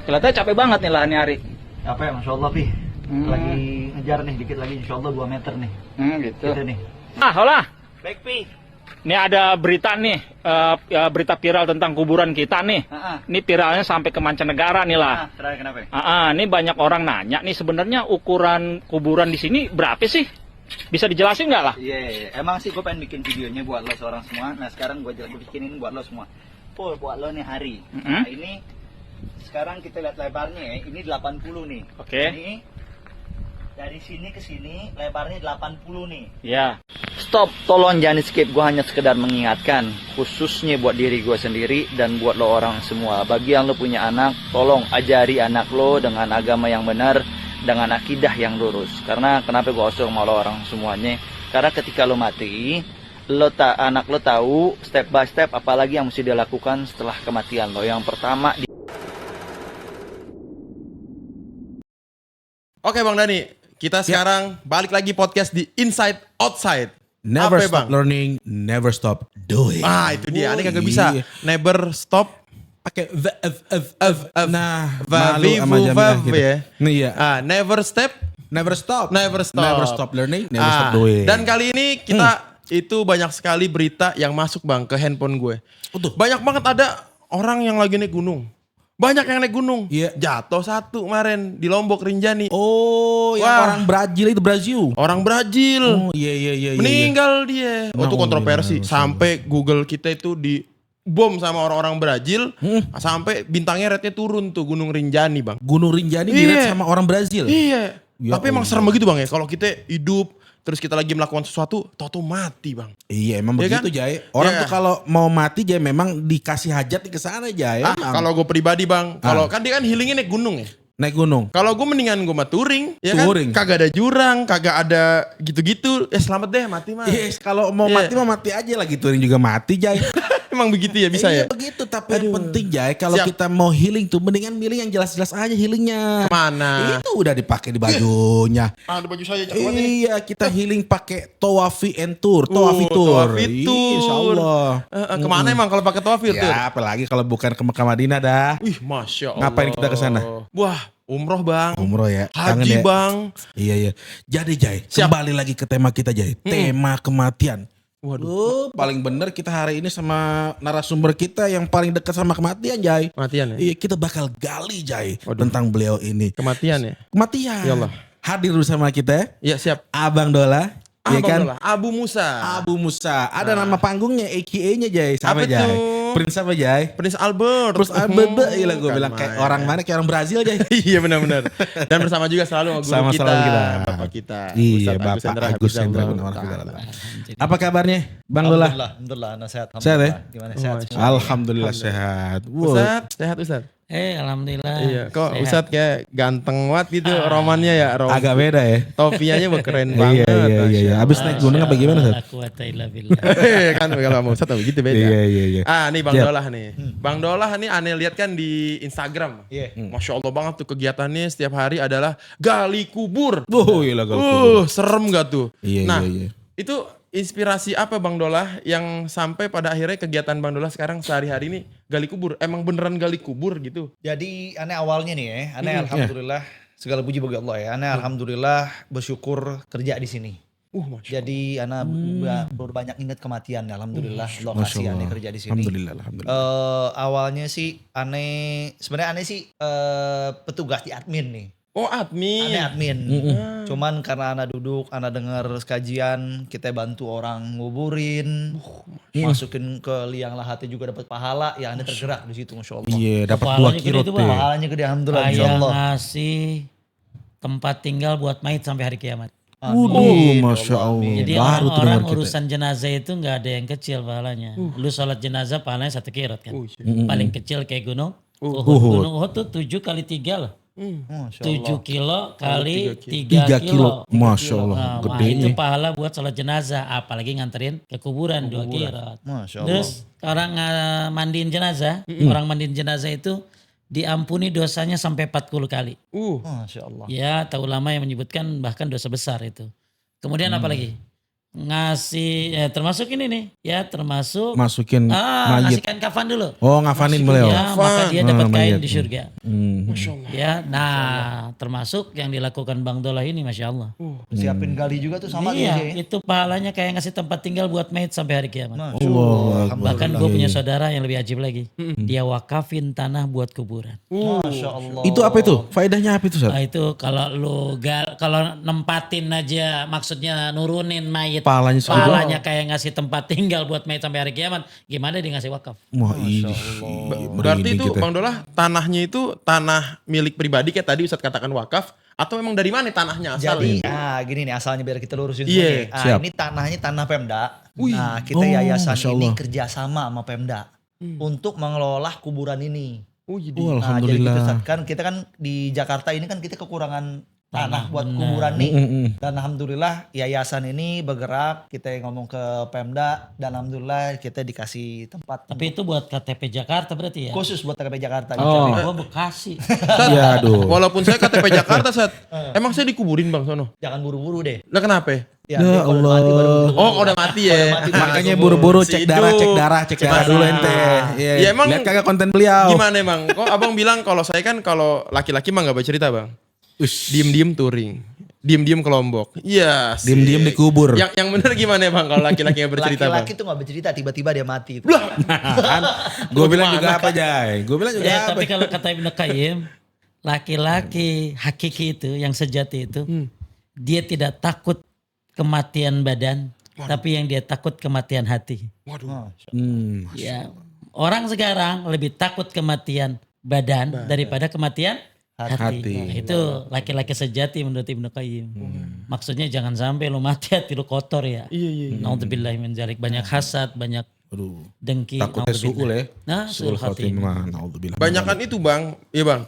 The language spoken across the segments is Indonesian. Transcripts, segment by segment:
Kelihatannya capek banget nih lahannya Ari. Apa ya, Masya Allah, Pi. Lagi ngejar nih, dikit lagi Insya Allah 2 meter nih. Gitu. Gitu nih. Hola. Baik, Pi. Ini ada berita nih, berita viral tentang kuburan kita nih. Ini viralnya sampai ke mancanegara nih lah. Terakhir kenapa ya? Ini banyak orang nanya nih sebenarnya ukuran kuburan di sini berapa sih? Bisa dijelasin nggak lah? Iya. Emang sih gue pengen bikin videonya buat lo seorang semua. Nah sekarang gue bikinin buat lo semua. Buat lo nih Hari. Nah ini sekarang kita lihat lebarnya ya. Ini 80 nih. Oke. Ini dari sini ke sini lebarnya 80 nih. Ya. Stop, tolong jangan skip. Gue hanya sekedar mengingatkan, khususnya buat diri gue sendiri dan buat lo orang semua. Bagi yang lo punya anak, tolong ajari anak lo dengan agama yang benar, dengan akidah yang lurus. Karena kenapa gue osong sama lo orang semuanya? Karena ketika lo mati, anak lo tahu step by step apalagi yang mesti dia lakukan setelah kematian lo. Yang pertama Oke Bang Dani, kita sekarang balik lagi podcast di Inside Outside. Never Apa, stop Bang? learning, never stop doing. Itu dia. Ini kagak bisa. Never stop. Pakai nah, Vavi, malu sama jamiah gitu. ya. Nah, iya. Never step. Never stop. Never stop. Never stop learning, never stop doing. Dan kali ini kita itu banyak sekali berita yang masuk Bang ke handphone gue. Banyak banget ada orang yang lagi naik gunung. Banyak yang naik gunung. Iya. Jatuh satu kemarin di Lombok Rinjani. Oh, yang orang Brazil itu Brazil. Orang Brazil. Oh, iya. Meninggal dia. Itu kontroversi. Sampai Google kita itu di bom sama orang-orang Brazil. Sampai bintangnya rate-nya turun tuh Gunung Rinjani Bang. Gunung Rinjani direct sama orang Brazil. Iya. Ya Tapi emang Allah. serem begitu Bang ya. Kalau kita hidup terus kita lagi melakukan sesuatu, tau mati Bang. Iya emang Iya begitu kan? Jay. Orang Iya. tuh kalau mau mati Jay memang dikasih hajat ke sana Jay. Kalau gue pribadi Bang, kalau kan dia kan healingnya naik gunung ya. Naik gunung. Kalau gue mendingan gue mah touring, ya Touring. kan? Kagak ada jurang, kagak ada gitu-gitu. Selamat deh mati mah. Yes, kalau mau Iya. mati mah mati aja lagi touring juga mati Jay. Emang begitu ya bisa Iya ya? begitu, tapi yang penting Jay kalau Siap. kita mau healing tuh mendingan milih yang jelas-jelas aja healingnya. Mana? Itu udah dipakai di bajunya. Ada baju saya cakep banget nih. Iya, kita healing pakai Tawafi and Tour, Tawafi Tour. Tawafi Iya, Tour. Insyaallah. Kemana emang kalau pakai Tawafi Tour? Ya, apalagi kalau bukan ke Mekah Madinah dah. Wih, Masya Allah. Ngapain kita ke sana? Wah, umroh Bang. Umroh ya. Kangen Haji ya. Bang. Iya. Jadi Jay, Siap. kembali lagi ke tema kita Jay. Tema kematian. Waduh. Paling bener kita hari ini sama narasumber kita yang paling dekat sama kematian Jay. Kematian ya? Iya, kita bakal gali Jay Waduh. tentang beliau ini. Kematian ya? Kematian. Ya Allah. Hadir bersama kita Iya siap. Abang Dola. Iya Abang kan? Dola, Abu Musa. Abu Musa. Ada nama panggungnya AKA-nya Jay. Apa Sama Jay. tuh? Prince apa Jay? Prince Albert. Terus Albert, iya gue Bukan bilang kayak main. orang mana, kayak orang Brazil Jay. Iya benar-benar. Dan bersama juga selalu sama guru Sama kita, selalu kita. Bapak kita. Iya, Ustadz Bapak Agus Hendra Hafizahullah Gunawan. Ta'ala. Apa kabarnya Bang Dola? Alhamdulillah, anak sehat. Sehat ya? Gimana sehat? Alhamdulillah sehat. Wow. Ustadz, sehat Ustadz? Alhamdulillah. Iya, kok sehat. Ustadz kayak ganteng banget gitu romannya ya. Agak beda ya. Topianya mah keren banget. Iya. Abis naik gunung apa gimana Ustaz? La quwata illa billah. Kan kalau sama Ustadz begitu beda. Iya. Nih Bang Siap. Dolah nih. Bang Dolah nih aneh lihat kan di Instagram. Iya. Masya Allah banget tuh kegiatannya setiap hari adalah gali kubur. Iya lah Serem gak tuh? Iya, Nah, iya. itu inspirasi apa Bang Dolah yang sampai pada akhirnya kegiatan Bang Dolah sekarang sehari-hari ini gali kubur? Emang beneran gali kubur gitu? Jadi aneh awalnya nih ya, aneh alhamdulillah segala puji bagi Allah ya. Aneh alhamdulillah bersyukur kerja di sini. Masya Jadi anak berbanyak ingat kematian alhamdulillah Allah Masya kasih Allah. aneh kerja di sini. Alhamdulillah. Awalnya sih sebenarnya aneh sih petugas di admin nih. Oh admin. Aneh admin. Cuman karena anak duduk, anak dengar kajian, kita bantu orang nguburin, masukin ke liang lahatnya juga dapat pahala, ya aneh tergerak di situ Masya Allah. Iya, dapat Pahalanya 2 kilo gede tuh, tuh. Bang. Pahalanya gede alhamdulillah Insya Kayak Allah. ngasih tempat tinggal buat mayit sampai hari kiamat. Waduh, Masya Allah. Jadi Baru tuh orang-orang dengar kita. urusan jenazah itu nggak ada yang kecil pahalanya. Lu sholat jenazah pahalanya 1 kirot kan. iya. Paling kecil kayak gunung Uhud. Uhud. Gunung Uhud tuh 7 kali 3 loh. Masya 7 kilo kali 3 3 kilo. kilo. Masya Allah. Nah, Gede itu nih. pahala buat sholat jenazah. Apalagi nganterin ke kuburan 2 kirot. Masya Allah. Terus orang mandiin jenazah. Orang mandiin jenazah itu diampuni dosanya sampai 40 kali. Masya Allah. Ya, tahu ulama yang menyebutkan bahkan dosa besar itu. Kemudian apa lagi? ngasih termasuk ini nih ya, termasuk Masukin mayit. ngasihkan kafan dulu. Oh, ngafanin beliau. Ya, maka dia dapat kain mayat. di surga. Masya Allah. Ya, nah termasuk yang dilakukan Bang Dolah ini, masya Allah. Siapin gali juga tuh sama Iya, dia. itu pahalanya kayak ngasih tempat tinggal buat mayit sampai hari kiamat. Allah. Bahkan gue punya saudara yang lebih ajib lagi. Dia wakafin tanah buat kuburan. Masya Allah. Itu apa itu? Faedahnya apa itu, Ustaz? Nah, itu kalau kalau nempatin aja, maksudnya nurunin mayit, Pahalanya kayak ngasih tempat tinggal buat mayit sampai hari kiamat, gimana dia ngasih wakaf? Wah, ini. Berarti itu kita. Bang Dolah, tanahnya itu tanah milik pribadi kayak tadi Ustadz katakan wakaf, atau memang dari mana tanahnya Jadi asalnya? gini nih asalnya biar kita lurusin Iya, semua nih. siap. Ini tanahnya tanah Pemda. Nah kita yayasan Masya ini Allah. kerjasama sama Pemda untuk mengelola kuburan ini. Oh, jadi Oh, Nah jadi gitu alhamdulillah. Ustaz. Kan kita kan di Jakarta ini kan kita kekurangan tanah buat kuburan nih. Dan alhamdulillah yayasan ini bergerak, kita ngomong ke Pemda dan alhamdulillah kita dikasih tempat Tapi itu buat KTP Jakarta berarti ya? khusus buat KTP Jakarta. Oh. Gue Bekasi. Iya, aduh. walaupun saya KTP Jakarta, emang saya dikuburin Bang sono. Jangan buru-buru deh. Lah kenapa? Ya, Ya dia kalau Allah. mati baru buru-buru. Oh, udah mati ya. Makanya buru-buru cek darah dulu ente. Iya, Ya, emang lihat kagak konten beliau. Gimana emang? Kok Abang bilang kalau saya kan kalau laki-laki mah nggak bercerita Bang. Diem-diem touring. Diem-diem ke Lombok. Iya. sih. Diem-diem dikubur. Yang bener gimana Bang kalau laki-laki yang bercerita Bang? Laki-laki tuh gak bercerita, tiba-tiba dia mati. Gue bilang juga apa, Jay? Gue bilang juga Ya, apa? tapi kalau kata Ibnu Qayyim, laki-laki hakiki itu, yang sejati itu, dia tidak takut kematian badan, tapi yang dia takut kematian hati. Ya, orang sekarang lebih takut kematian badan daripada kematian hati. Hati. Nah, itu laki-laki sejati menurut Ibnu Qayyim. Maksudnya jangan sampai lu mati hati lu kotor ya. Iya. Naudzubillahi min dzalik. Banyak hasad, banyak Aduh. dengki. Takutnya suul ya. Nah, suul khatimah. Khotimah. Naudzubillah. Banyakan itu Bang. Iya Bang.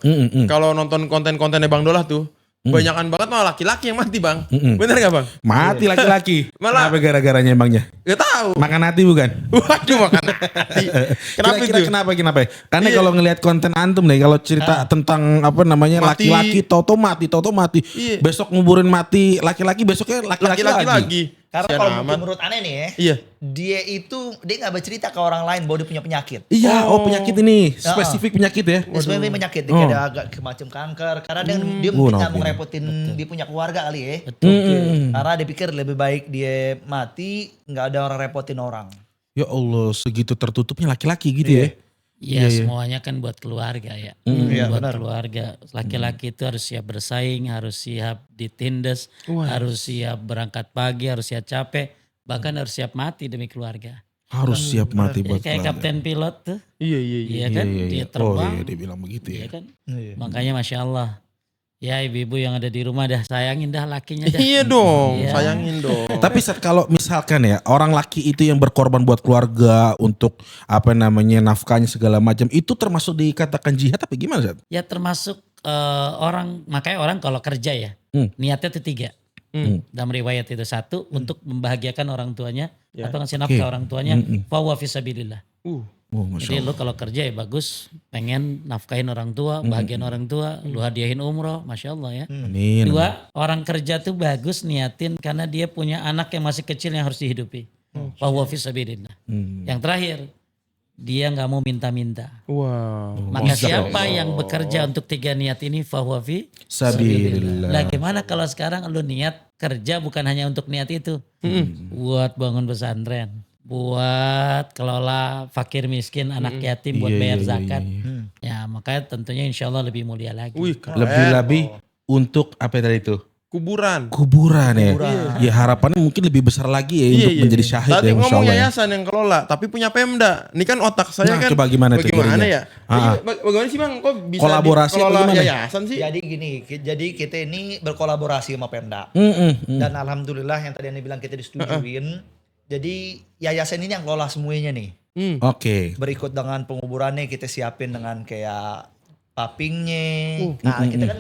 Kalau nonton konten-kontennya Bang Dolah tuh, banyakan banget malah laki-laki yang mati Bang. Bener gak Bang? Mati laki-laki. Malah- Kenapa gara-garanya emangnya? Gak tahu. Makan hati bukan? Waduh makan hati. Kenapa Kira-kira itu? kenapa? Karena kalau ngelihat konten antum nih, kalau cerita tentang apa namanya Mati. laki-laki toto mati. Iya. Besok nguburin mati laki-laki, besoknya laki-laki Laki-laki lagi. lagi. Karena Sian kalau amat. menurut aneh nih ya, Iya. dia gak bercerita ke orang lain bahwa dia punya penyakit. Iya, penyakit ini spesifik penyakit ya. Dia sebenarnya penyakit, dia kayak ada agak macam kanker. Karena dia mungkin gak mau ngerepotin dia punya keluarga kali ya. Karena dia pikir lebih baik dia mati, gak ada orang repotin orang. Ya Allah, segitu tertutupnya laki-laki gitu ya. Ya semuanya kan buat keluarga ya. Iya, Buat benar. keluarga. Laki-laki itu harus siap bersaing, harus siap ditindas, harus siap berangkat pagi, harus siap capek, bahkan harus siap mati demi keluarga. Harus siap mati Ya, buat kayak keluarga. kapten pilot tuh, Iya. iya kan? Dia Oh terbang, iya, dia bilang begitu iya ya. kan? Iya. Makanya Masya Allah. Ya ibu-ibu yang ada di rumah dah sayangin dah lakinya dah. Iya dong, Iya. sayangin dong. Tapi Sat, kalau misalkan ya orang laki itu yang berkorban buat keluarga untuk apa namanya nafkahnya segala macam, itu termasuk dikatakan jihad apa gimana Sat? Ya termasuk makanya orang kalau kerja ya, niatnya itu 3. Dalam riwayat itu 1 untuk membahagiakan orang tuanya atau ngasih nafkah orang tuanya, fahuwa fisabilillah. Oh, Masya Jadi Allah. lu kalau kerja ya bagus, pengen nafkahin orang tua, bahagian orang tua, lu hadiahin umroh, Masya Allah ya. Amin. 2, orang kerja tuh bagus niatin karena dia punya anak yang masih kecil yang harus dihidupi. Fahuwa fisabilillah. Yang terakhir, dia nggak mau minta-minta. Wow. Maka siapa yang bekerja untuk 3 niat ini fahuwa fi Sabilillah. Lah gimana kalau sekarang lu niat kerja bukan hanya untuk niat itu. Buat bangun pesantren, buat kelola fakir miskin, anak yatim, buat Iya, bayar iya, zakat. iya, Ya makanya tentunya insya Allah lebih mulia lagi. Wih, keren. Lebih-lebih untuk apa tadi itu? Kuburan. Kuburan ya. Ya harapannya mungkin lebih besar lagi ya untuk menjadi syahid Tadi ya Masya ngomong Allah ya. yayasan yang kelola, tapi punya Pemda. Ini kan otak saya Nah, kan. coba gimana tuh Bagaimana jadinya? ya? Bagaimana sih Bang? Kok bisa Kolaborasi atau dikelola gimana? yayasan sih? Jadi gini, jadi kita ini berkolaborasi sama Pemda. Dan alhamdulillah yang tadi Anda bilang kita disetujuin. Jadi yayasan ini yang kelola semuanya nih. Oke. Berikut dengan penguburannya kita siapin dengan kayak papingnya. Nah, kita kan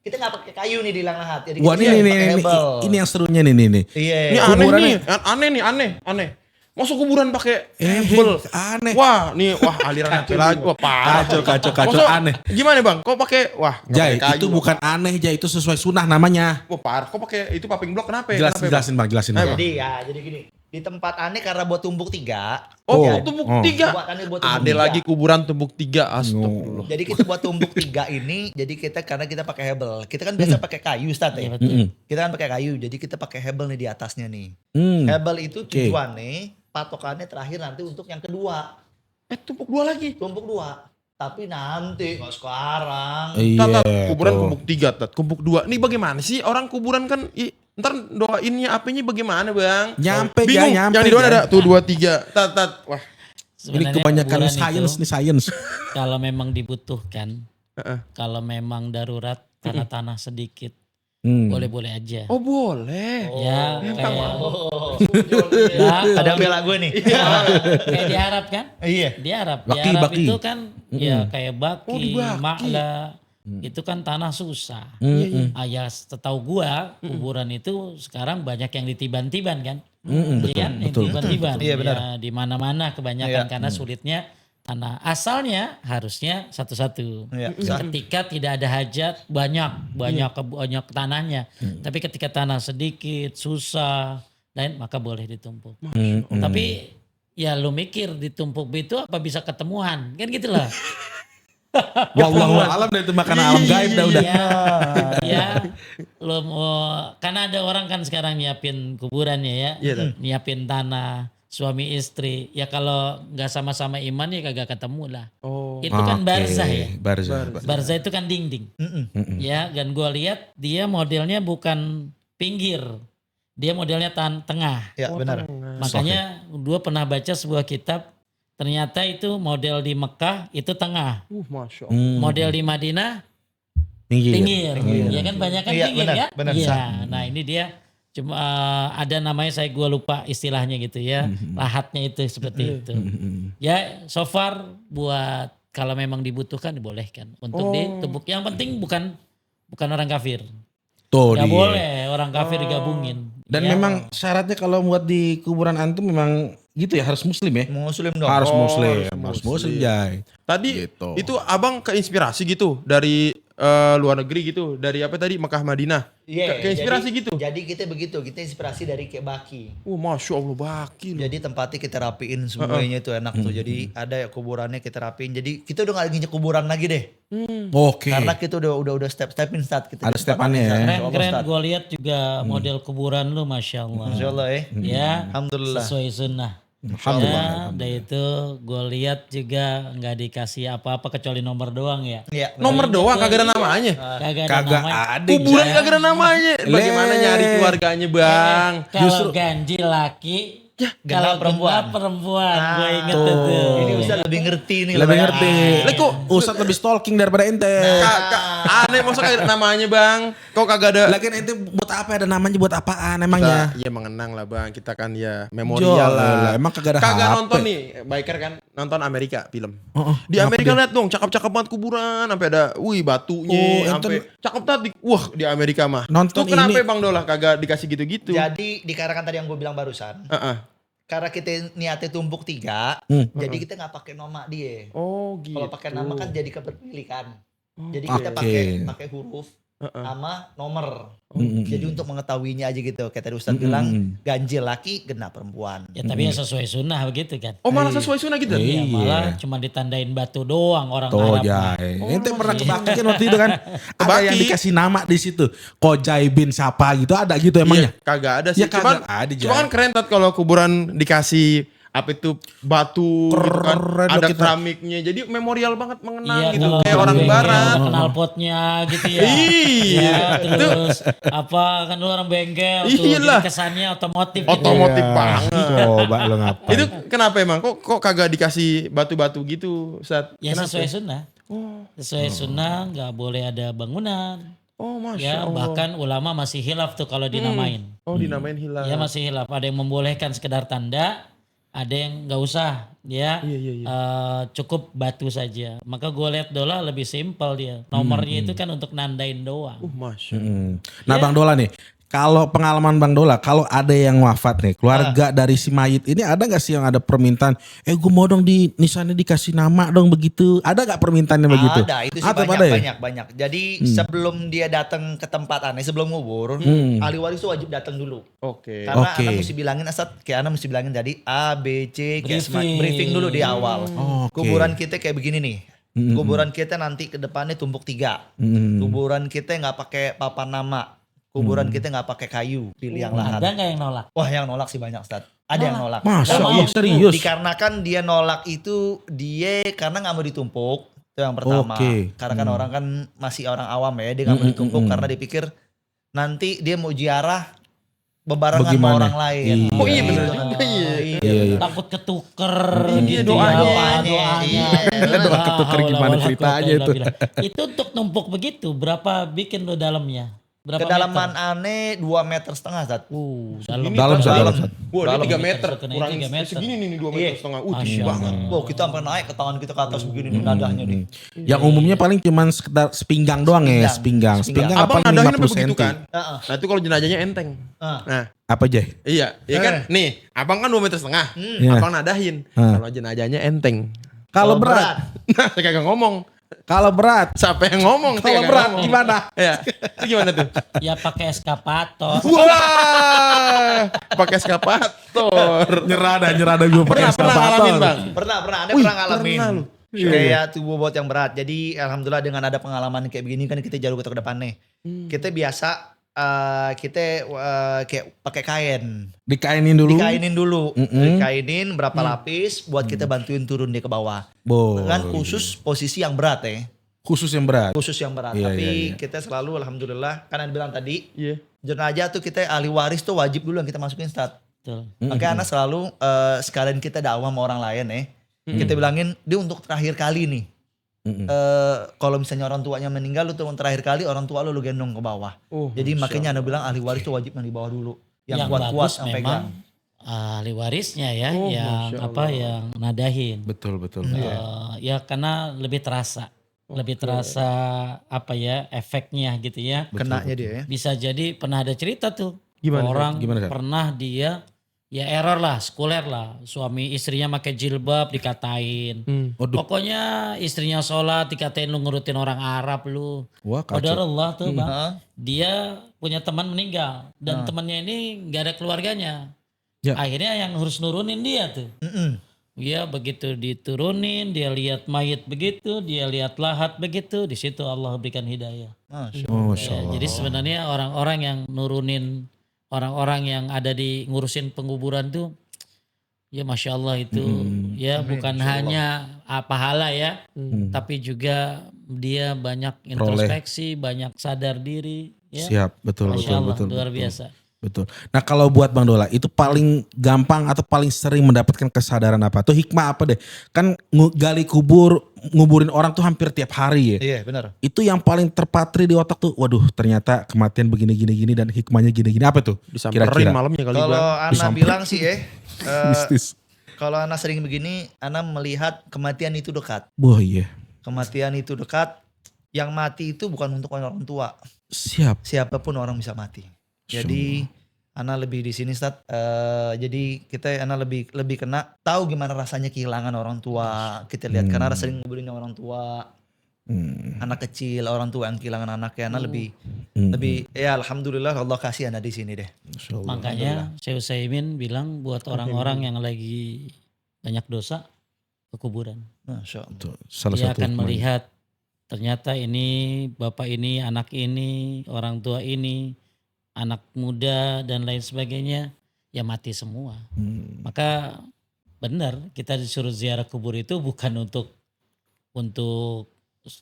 kita nggak pakai kayu nih di Langlahat. Jadi Wah kita ini pakai hebel. yang serunya nih. Iya. Ini aneh Kuburannya- nih, aneh. Masuk kuburan pakai hebel. Aneh. Wah, alirannya lagi. Wah, parah. Kacau, Maksud, aneh. Gimana bang? Kok pakai nggak Jai, pakai kayu, itu bukan aneh, Jai, itu sesuai sunnah namanya. Wah, parah. Kok pakai itu paving block kenapa? Jelasin bang. Ayo, Jadi gini, di tempat aneh karena buat tumbuk 3. Oh, Oh. tumbuk Oh. 3. Buat aneh buat tumbuk Ada 3. lagi kuburan tumbuk 3. Astagfirullah. Jadi kita buat tumbuk 3 ini, jadi karena kita pakai hebel. Kita kan biasa pakai kayu, Ustaz ya. Kita kan pakai kayu, jadi kita pakai hebel nih di atasnya nih. Hebel itu tujuannya, patokannya terakhir nanti untuk yang kedua. Tumbuk 2 lagi. Tumbuk 2. Tapi nanti, nggak sekarang. Tat, Iya. kuburan tuh. kumbuk 3, kumbuk 2. Nih bagaimana sih orang kuburan kan ntar doainnya apanya bagaimana bang? Nyampe, Bingung. Jai, nyampe, Yang di doa Jai. ada tuh 2, 3. Tat. Wah. Ini Sebenarnya kebanyakan kuburan science itu, nih, science. kalau memang dibutuhkan, Heeh. kalau memang darurat karena tanah sedikit, boleh-boleh aja. Oh boleh. Ya, kayak Ada bela gue nih. kayak di Arab kan? Iya. Di Arab, Baki, di Arab baki. itu kan ya kayak Oh, di baki, Baki. makla, itu kan tanah susah. Ya setahu gua kuburan itu sekarang banyak yang ditiban-tiban kan? Iya kan? Yang tiban-tiban. Iya, benar. Ya, di mana-mana kebanyakan Iya. karena sulitnya tanah. Asalnya harusnya satu-satu. Iya. Ketika tidak ada hajat banyak tanahnya. Tapi ketika tanah sedikit, susah, lain maka boleh ditumpuk. Tapi ya lu mikir ditumpuk itu apa bisa ketemuan? Kan gitu lah. Wallahu alam dah itu makanan alam gaib dah udah. Ya, lo mau karena ada orang kan sekarang nyiapin kuburannya ya, nyiapin tanah suami istri. Ya kalau nggak sama-sama iman ya kagak ketemu lah. Oh. Itu kan Oke, barzah ya. Barzah. Barzah itu kan dinding. Ya, dan gua lihat dia modelnya bukan pinggir. Dia modelnya tengah. Ya, benar. Makanya gua pernah baca sebuah kitab, ternyata itu model di Mekah itu tengah. Masya Allah. Model di Madinah Pinggir. pinggir. Ya kan banyak kan Iya, pinggir benar, ya. benar, Iya. sah. Nah ini dia cuma ada namanya gua lupa istilahnya gitu ya. Lahatnya itu seperti itu. Ya so far buat kalau memang dibutuhkan dibolehkan untuk ditumbuk. Yang penting bukan orang kafir. Tuh Gak dia. boleh orang kafir digabungin. Dan Ya. memang syaratnya kalau buat di kuburan antum memang gitu ya, harus muslim ya. Muslim dong. Harus muslim, harus harus muslim. muslim, Jai. Tadi Gitu. itu abang keinspirasi gitu dari luar negeri gitu, dari apa tadi Mekah Madinah. Iya, Keinspirasi jadi- gitu. Jadi kita begitu, kita inspirasi dari kayak Baki. Masya Allah baki loh. Jadi tempatnya kita rapiin semuanya itu enak tuh. Jadi ada ya kuburannya kita rapiin. Jadi kita udah gak nginjek kuburan lagi deh. Oke. Karena kita udah step-stepin start kita. Ada stepannya ya. Keren-keren gue lihat juga model kuburan lu Masya Allah. Masya Allah ya. Ya Alhamdulillah. sesuai sunnah. Alhamdulillah. Ya, dan itu gue lihat juga nggak dikasih apa-apa kecuali nomor doang ya. Iya. Nomor doang kagak ada namanya. Kagak ada Kagak namanya. ada. Kuburan Jai. kagak ada namanya. Bagaimana nyari keluarganya bang? Kalau ganjil laki, kalau genap perempuan, gue inget tuh. itu. Ini Ustaz lebih ngerti nih. Lebih Bang. ngerti. Lah, kok- Ustadz lebih stalking daripada ente. Aneh masa kagak ada namanya bang? Kok kagak ada? Lagian ente buat apa ada namanya, buat apaan emangnya? Iya mengenang lah bang. Kita kan ya Jol, memorial lah. emang kagak ada Kagak HP. nonton nih, biker kan nonton Amerika film. Oh, Di Amerika lihat dong, cakep-cakep banget kuburan, sampai ada, batunya, Oh, sampai cakep tadi. Wah di Amerika mah. Nonton Tuh kenapa ini- bang Dolah kagak dikasih gitu-gitu? Jadi dikarenakan tadi yang gue bilang barusan. Heeh. Karena kita niatnya tumpuk 3. Jadi kita gak pakai nama dia. Oh gitu. Kalau pakai nama kan jadi keberpilihan. Jadi Oke. kita pakai huruf sama nomor. Jadi untuk mengetahuinya aja gitu. Kayak tadi Ustadz bilang, ganjil laki, genap perempuan. Ya tapi ya sesuai sunnah begitu kan. Oh malah sesuai sunnah gitu? Ya, Iya. malah cuma ditandain batu doang orang Tuh Arab. mah. Jai. Ente pernah kebaki kan waktu itu kan? Ada Kebaki. yang dikasih nama di situ. Kojai bin siapa gitu, ada gitu emangnya? Iya, kagak ada sih. Ya, kagak Cuman, ada, cuma Jai. kan keren Tat, kalau kuburan dikasih apa itu batu gitu kan, Keren ada loh kita. keramiknya. Jadi memorial banget mengenang Iya, gitu kalau kayak orang bengkel barat. ada knalpotnya gitu ya. Iya. Ya, terus apa kan lu orang bengkel tuh. Iyalah. Jadi kesannya otomotif. gitu. Otomotif Iya. banget. Coba lo ngapain? Itu kenapa emang? Kok kagak dikasih batu-batu gitu, Ustaz? Ya Kenapa? sesuai sunnah. Sesuai sunnah nggak boleh ada bangunan. Oh, Masya Ya Allah. bahkan ulama masih hilaf tuh kalau dinamain. Oh, dinamain hilal. Ya masih hilaf. Ada yang membolehkan sekedar tanda, ada yang nggak usah. Ya Iya. cukup batu saja. Maka gue lihat Dola lebih simpel dia. Nomornya itu kan untuk nandain doang. Masya. Nah Bang Dola nih, Kalau pengalaman Bang Dola, kalau ada yang wafat nih, keluarga dari si mayit ini ada nggak sih yang ada permintaan, gue mau dong di nisannya dikasih nama dong begitu. Ada nggak permintaannya begitu? Ada, itu sih Atau banyak, ada ya? banyak. Jadi sebelum dia datang ke tempat aneh, sebelum ngubur, ahli waris itu wajib datang dulu. Oke. Karena Oke. anak mesti bilangin kayak anak mesti bilangin tadi A, B, C, kayak Briefing. briefing dulu di awal. Oke. Kuburan kita kayak begini nih. Kuburan kita nanti ke depannya tumpuk 3. Kuburan kita nggak pakai papan nama. Kuburan kita nggak pakai kayu, pilih yang lahan. Ada nggak yang nolak? Wah, yang nolak sih banyak, Ustaz. Ada yang nolak. Masa Nggak iya mau. serius? Dikarenakan dia nolak itu dia karena nggak mau ditumpuk. Itu yang pertama. Oke. Karena kan orang kan masih orang awam ya, dia nggak mau ditumpuk karena dipikir nanti dia mau ziarah bebarengan sama Bagaimana? orang lain. Iya. Oh iya, bener Gitu. juga, iya. Iya, iya. Takut ketuker. Iya, gitu doanya. ya, doanya. Iya. Doa ketuker La gimana haula wala ceritanya quwata illa itu? billah. Itu untuk numpuk begitu, berapa bikin lo dalamnya? Berapa Kedalaman meter? aneh 2,5 meter, Zat. Dalam. Dalam, Zat, dalam, Zat. Wah, Dalam. ini 3 meter. Satu nih, Kurang 3 meter. segini nih 2 Iya. meter setengah. Tinggi Masya banget. Wow, kita sampai naik ke tangan kita ke atas begini nih nadahnya nih. Yang umumnya paling cuman sekedar sepinggang doang ya, sepinggang. Sepinggang. Sepinggang Abang apa nadahin 50 apa begitu cm. kan? Heeh. Nah itu kalau jenazahnya enteng. Ah. Nah Apa Jay? iya, iya kan? Nih, abang kan 2 meter setengah. Iya. Abang nadahin. Ah. Kalau jenazahnya enteng. Kalau berat, Nah, saya kagak ngomong. kalau berat, Siapa yang ngomong? Saya kalau kagak berat ngomong. gimana? Ya, itu gimana tuh? Ya pakai eskapator. Wah, pakai eskapator. Nyerah dah gue pakai Pernah ngalamin bang? Pernah, Anda Wih, pernah ngalamin. pernah lu. Kayak tubuh bot yang berat. Jadi alhamdulillah dengan ada pengalaman kayak begini kan kita jauh ke depan nih. Kita biasa kayak pakai kain. Dikainin dulu. Dikainin dulu. Mm-mm. Dikainin berapa lapis buat kita bantuin turun dia ke bawah. Bo, Kan khusus posisi yang berat ya. khusus yang berat. Khusus yang berat. Iya, Tapi iya, iya. kita selalu alhamdulillah kan Anda bilang tadi Iya. jenazah tuh kita ahli waris tuh wajib dulu yang kita masukin Ustaz. Betul. Makanya anak selalu sekalian kita dakwah sama orang lain ya. Kita bilangin dia untuk terakhir kali nih. Mm-mm. Kalau misalnya orang tuanya meninggal lu tuh yang terakhir kali orang tua lu gendong ke bawah. Oh, Jadi makanya Anda bilang ahli waris tuh wajib yang di bawah dulu. Yang Yang kuat-kuat bagus yang pegang. memang ahli warisnya ya, Oh, yang Masya apa yang nadahin. Betul betul. Ya karena lebih terasa, lebih terasa apa ya efeknya gitu ya. Kenanya dia ya. Bisa jadi pernah ada cerita tuh Gimana, orang Gimana, Kak? pernah dia ya error lah, sekuler lah, suami istrinya pakai jilbab dikatain. Waduh. Pokoknya istrinya sholat dikatain lu ngurutin orang Arab lu. Wah kacau. Qadarullah tuh bang. Heeh. Dia punya teman meninggal dan temannya ini nggak ada keluarganya. Ya. Akhirnya yang harus nurunin dia tuh. Mm-mm. Ya begitu diturunin, dia lihat mayit begitu, dia lihat lahat begitu, di situ Allah berikan hidayah. Masya Oh, Allah. Masya Ya, Allah. jadi sebenarnya orang-orang yang nurunin orang-orang yang ada di ngurusin penguburan tuh, ya masya Allah itu ya Amin, bukan insya Allah. hanya pahala ya, tapi juga dia banyak Peroleh. introspeksi, banyak sadar diri. Ya. Siap, betul Masya betul Allah, betul. luar betul. biasa. Betul. Nah kalau buat Bang Dola itu paling gampang atau paling sering mendapatkan kesadaran apa? Tuh hikmah apa deh? Kan gali kubur, nguburin orang tuh hampir tiap hari ya. Iya benar. Itu yang paling terpatri di otak tuh, waduh ternyata kematian begini-gini dan hikmahnya gini-gini. Apa tuh? Disamperin malamnya kali Kalau bang. Ana Disamperin. bilang sih Mistis. kalau Ana sering begini, Ana melihat kematian itu dekat. Wah iya. Kematian itu dekat. Yang mati itu bukan untuk orang tua. Siap. Siapapun orang bisa mati. Jadi Ana lebih di sini Ustaz. Jadi Ana lebih kena tahu gimana rasanya kehilangan orang tua. Kita lihat karena Ana sering ngobrolin orang tua, anak kecil, orang tua yang kehilangan anaknya. Ana lebih ya alhamdulillah Allah kasih Ana di sini deh. Masya Allah. Makanya Syekh Utsaimin bilang buat orang-orang yang lagi banyak dosa ke kuburan. Masya Allah. Betul. Salah Dia satu akan hikmahnya. melihat ternyata ini bapak ini, anak ini, orang tua ini, anak muda dan lain sebagainya ya mati semua. Maka benar kita disuruh ziarah kubur itu bukan untuk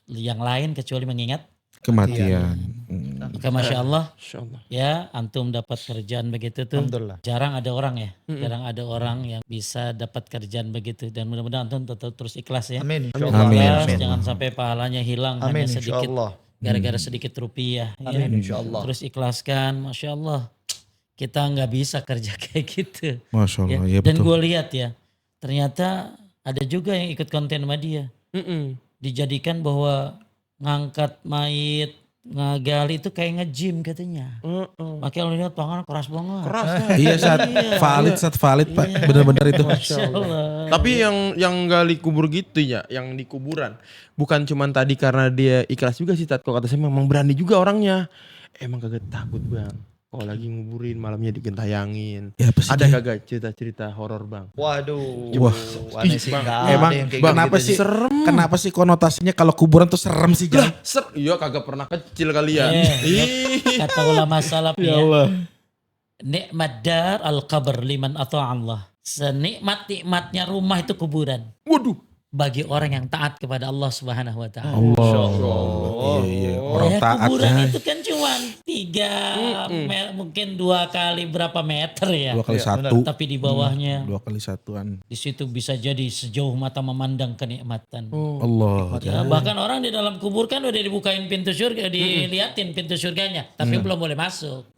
yang lain kecuali mengingat. Kematian. Maka masya Allah Masya Allah. ya antum dapat kerjaan begitu tuh. Alhamdulillah. Jarang ada orang ya, jarang ada orang yang bisa dapat kerjaan begitu dan mudah-mudahan antum tetap terus ikhlas ya. Amin. Insya Amin. Allah. Ikhlas, Amin. jangan sampai pahalanya hilang Amin. hanya Insya sedikit Allah. gara-gara sedikit rupiah. Ya. Amin. Insya Allah. Terus ikhlaskan, masya Allah kita nggak bisa kerja kayak gitu. Masya Ya. Allah. Ya, Dan betul. gue lihat ya ternyata ada juga yang ikut konten sama dia. Dijadikan bahwa ngangkat mayit ngegali itu kayak nge-gym katanya. Makanya lo lihat tangan keras banget. Keras. Iya Sat valid Pak. Bener-bener itu. Masya Allah. Tapi yang gali kubur gitu ya, yang di kuburan, bukan cuman tadi karena dia ikhlas juga sih Tat. Kalau kata saya memang berani juga orangnya. Emang kagak takut Bang. Kalau lagi nguburin malamnya digentayangin. Ya, pasti Ada dia. kagak cerita-cerita horor Bang? Waduh. Wah. Aneh sih, Bang. nggak ada Emang yang kayak kenapa gitu sih? Serem. Kenapa sih konotasinya kalau kuburan tuh serem sih Jan? Iya kagak pernah kecil kali ya. Iya. Ih. Kata ulama salaf Ya ya. Allah. Nikmat dar al-qabr liman ata'a Allah. Senikmat-nikmatnya rumah itu kuburan. Waduh. Bagi orang yang taat kepada Allah Subhanahu wa taala. Iya, orang Ya, taat kuburan guys. itu kan cuma 3 mungkin 2 kali berapa meter ya. 2 kali Iya, 1. Tapi di bawahnya 2 kali 1-an. di situ bisa jadi sejauh mata memandang kenikmatan. Allah. Ya, bahkan orang di dalam kubur kan udah dibukain pintu surga, diliatin pintu surganya, tapi belum boleh masuk.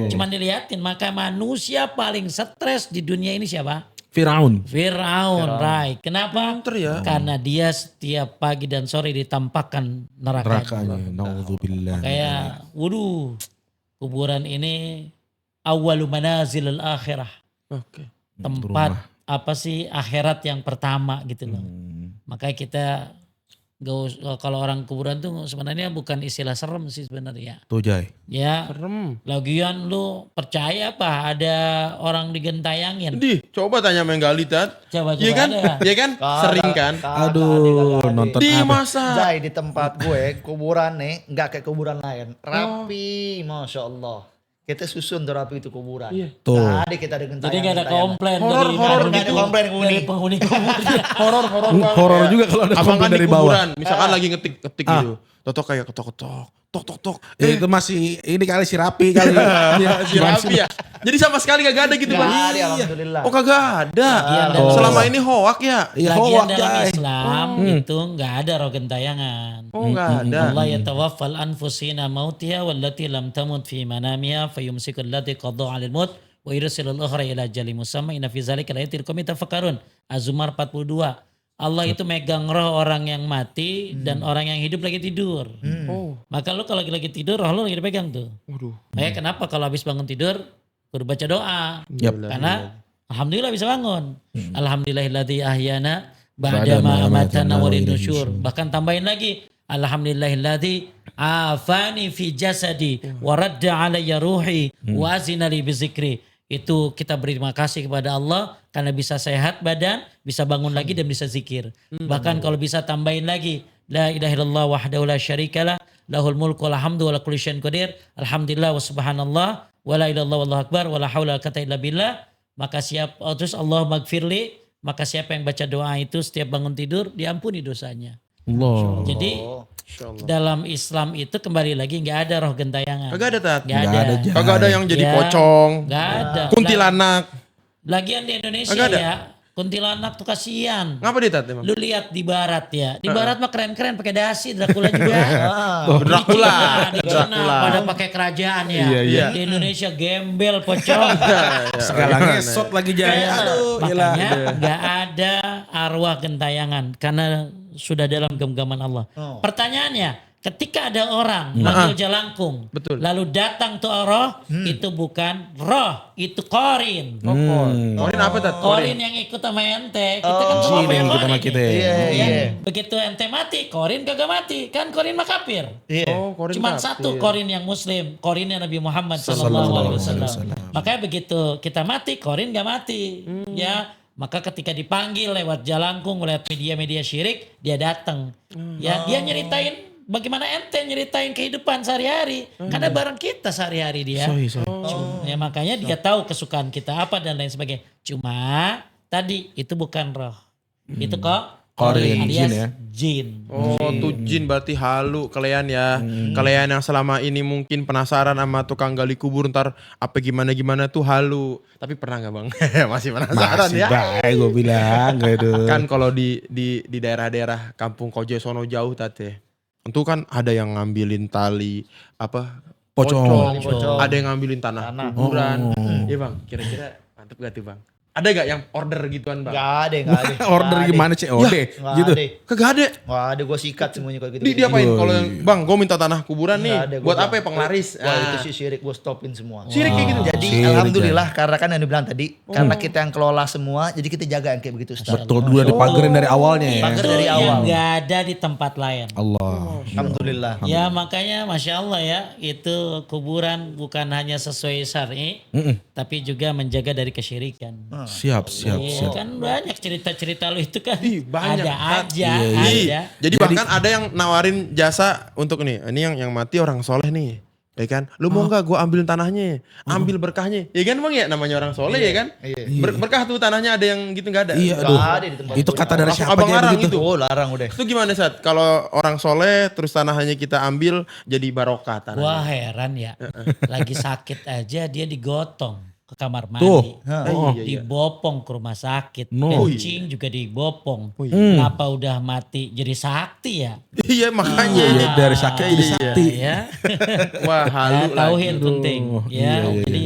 Cuman diliatin. Maka manusia paling stres di dunia ini siapa? Firaun. Firaun, right. Kenapa? Pinter ya. Karena dia setiap pagi dan sore ditampakkan nerakanya. Nerakanya. Nauzubillah. Kayak, waduh, kuburan ini awalu manazilul akhirah. Oke. Tempat apa sih akhirat yang pertama gitu loh. Makanya kita kalau orang kuburan tuh sebenarnya bukan istilah serem sih sebenarnya. Tuh Jai. Ya, Serem. lagian lu percaya apa ada orang digentayangin? Di, coba tanya sama yang gali Tat. Coba Iya kan? ada. Iya kan? Sering kan? Aduh, nonton Di apa? masa. Jai, di tempat gue kuburan nih nggak kayak kuburan lain, rapi, masya Allah. Kita susun tuh rapi itu kuburan. Tuh. Nggak ada kita dengan Jadi gak ada komplain Horor, dari horor nggak ada komplain dari penghuni. penghuni kuburan. Horor Bang. Horor juga kalau ada Abang komplain kan di dari bawah. kuburan, misalkan lagi ngetik gitu. Toto kayak ketok-ketok. Tok. Itu masih ini kali si rapi kali. Iya, Si Rabi ya. Jadi sama sekali gak ada gitu Nggak Bang. ada, alhamdulillah. Oh kagak ada. Oh. Selama ini hoak ya. Iya, Lagian hoak dalam Jai. Islam itu nggak ada roh gentayangan. Oh gak ada. Allah yatawaffal anfusina mautiha wallati lam tamut fi manamiha fayumsiku allati qadha 'alal maut wa yursilul ukhra ila ajalin musamma inna fi dzalika laayatin liqaumin yatafakkarun. Az-Zumar 42. Allah itu megang roh orang yang mati dan orang yang hidup lagi tidur. Oh. Maka lu kalau lagi tidur roh lu lagi dipegang tuh. Waduh. Makanya kenapa kalau habis bangun tidur kudu baca doa. Yap. Karena alhamdulillah bisa bangun. Alhamdulillahilladzi ahyana Ba'da ba'da ma ma amatana wa amatana wa nusyur. Bahkan tambahin lagi alhamdulillahilladzi afani fi jasadi wa radda alayya ruhi wa azina li bizikri. Itu kita berterima kasih kepada Allah karena bisa sehat badan, bisa bangun lagi dan bisa zikir. Bahkan kalau bisa tambahin lagi la ilaha illallah wahdahu la syarikalah lahul mulku wal hamdu wa la kulli syai'in qadir. Alhamdulillah wa subhanallah wa la ilaha illallah wallahu akbar wa la haula wa la quwwata illa billah. Maka terus Allah magfirli, maka siapa yang baca doa itu setiap bangun tidur diampuni dosanya. Allah. Jadi dalam Islam itu kembali lagi nggak ada roh gentayangan. Kagak ada Tat. Nggak Nggak ada. ada, Jai. Kagak ada yang jadi Ya. pocong. Nggak ada. Kuntilanak. Lagian di Indonesia Kagak ada? ya, kuntilanak tuh kasihan. Ngapa dia Tat emang? Lu lihat di barat ya. Di barat mah keren-keren pakai dasi, Dracula juga. Dracula. Di Cina pada pakai kerajaan ya. Iya. Di Indonesia gembel pocong. Sekarang ngesot lagi Jai. Aduh, gila. Makanya nggak ada arwah gentayangan karena sudah dalam genggaman Allah. Pertanyaannya, ketika ada orang manggil jalangkung, Betul. lalu datang tuh roh, itu bukan roh, itu korin. Korin apa Tat? Korin yang ikut sama ente, kita kan semua Jin punya yang ikut sama korin kita. nih. Iya, Ya, iya. begitu ente mati, korin kagak mati, kan korin mah kafir. Iya. Oh, korin Cuman kafir. satu korin yang muslim, korinnya Nabi Muhammad SAW. Makanya begitu kita mati, korin gak mati. Ya, maka ketika dipanggil lewat jalangkung, lewat media-media syirik, dia datang. Ya, dia nyeritain bagaimana ente nyeritain kehidupan sehari-hari. Karena bareng kita sehari-hari dia. Ya, makanya dia tahu kesukaan kita apa dan lain sebagainya. Cuma tadi itu bukan roh. Itu kok Korin, alias jin ya. jin. Oh tuh jin berarti halu kalian ya. Kalian yang selama ini mungkin penasaran sama tukang gali kubur ntar apa gimana tuh halu. Tapi pernah gak Bang? Masih penasaran Masih ya? baik gue bilang gitu. Kan kalau di daerah-daerah kampung Koje sono jauh Tate. Tentu kan ada yang ngambilin tali apa Pocong. ada yang ngambilin tanah kuburan. Iya Bang, kira-kira mantep gak tuh Bang? Ada gak yang order gituan bang? Gak ada, gak ada. Order Nggak ada. gimana COD Nggak gitu. ada. Kagak ada. Nggak ada, gue sikat semuanya kalau gitu. Diapain? Kalau yang bang, gue minta tanah kuburan nih. Nggak ada, Buat gua apa ya penglaris? Wah itu sih syirik, gue stopin semua. Syirik kayak gitu. Jadi Syirik, alhamdulillah karena kan yang dibilang tadi, karena kita yang kelola semua, jadi kita jaga yang kayak begitu Ustaz. Betul, dulu dipagerin dari awalnya ya. Pagar Itu dari yang awal. nggak ada di tempat lain. Allah. Alhamdulillah. Ya makanya Masya Allah ya, itu kuburan bukan hanya sesuai syar'i, tapi juga menjaga dari kesyirikan. Siap, siap, Iya siap. kan banyak cerita-cerita lu itu kan. Ih, banyak. Ada aja, Ih, ada. jadi bahkan ada yang nawarin jasa untuk nih, ini yang mati orang soleh nih, ya kan? Lu mau nggak gue ambil tanahnya, ambil berkahnya, ya kan bang ya namanya orang soleh ya kan? Berkah tuh tanahnya ada yang gitu nggak ada? Iya, Nggak aduh. ada di tempat Itu gua. kata dari Langsung siapa abang aja larang begitu. itu. Oh larang udah. Itu gimana Sat? Kalau orang soleh terus tanahnya kita ambil jadi barokah tanahnya. Gua heran ya, lagi sakit aja dia digotong ke kamar Tuh. mandi. Iya. Dibopong ke rumah sakit. No. Kencing juga dibopong. Oh, Kenapa udah mati jadi sakti ya? Iya makanya. Iya, dari sakit jadi sakti. Ya. Wah Ya, halu tauhid lagi. penting. Iya, Ya, jadi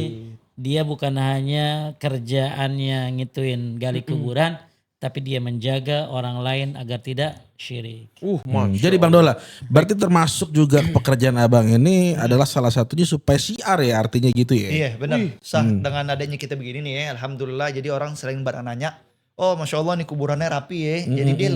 dia bukan hanya kerjaannya ngituin gali kuburan, tapi dia menjaga orang lain agar tidak syirik. Jadi Bang Dola, berarti termasuk juga pekerjaan abang ini adalah salah satunya supaya siar ya artinya gitu ya? Iya benar. Sah dengan adanya kita begini nih ya, alhamdulillah. Jadi orang sering nanya, oh masya Allah nih kuburannya rapi ya. Jadi dia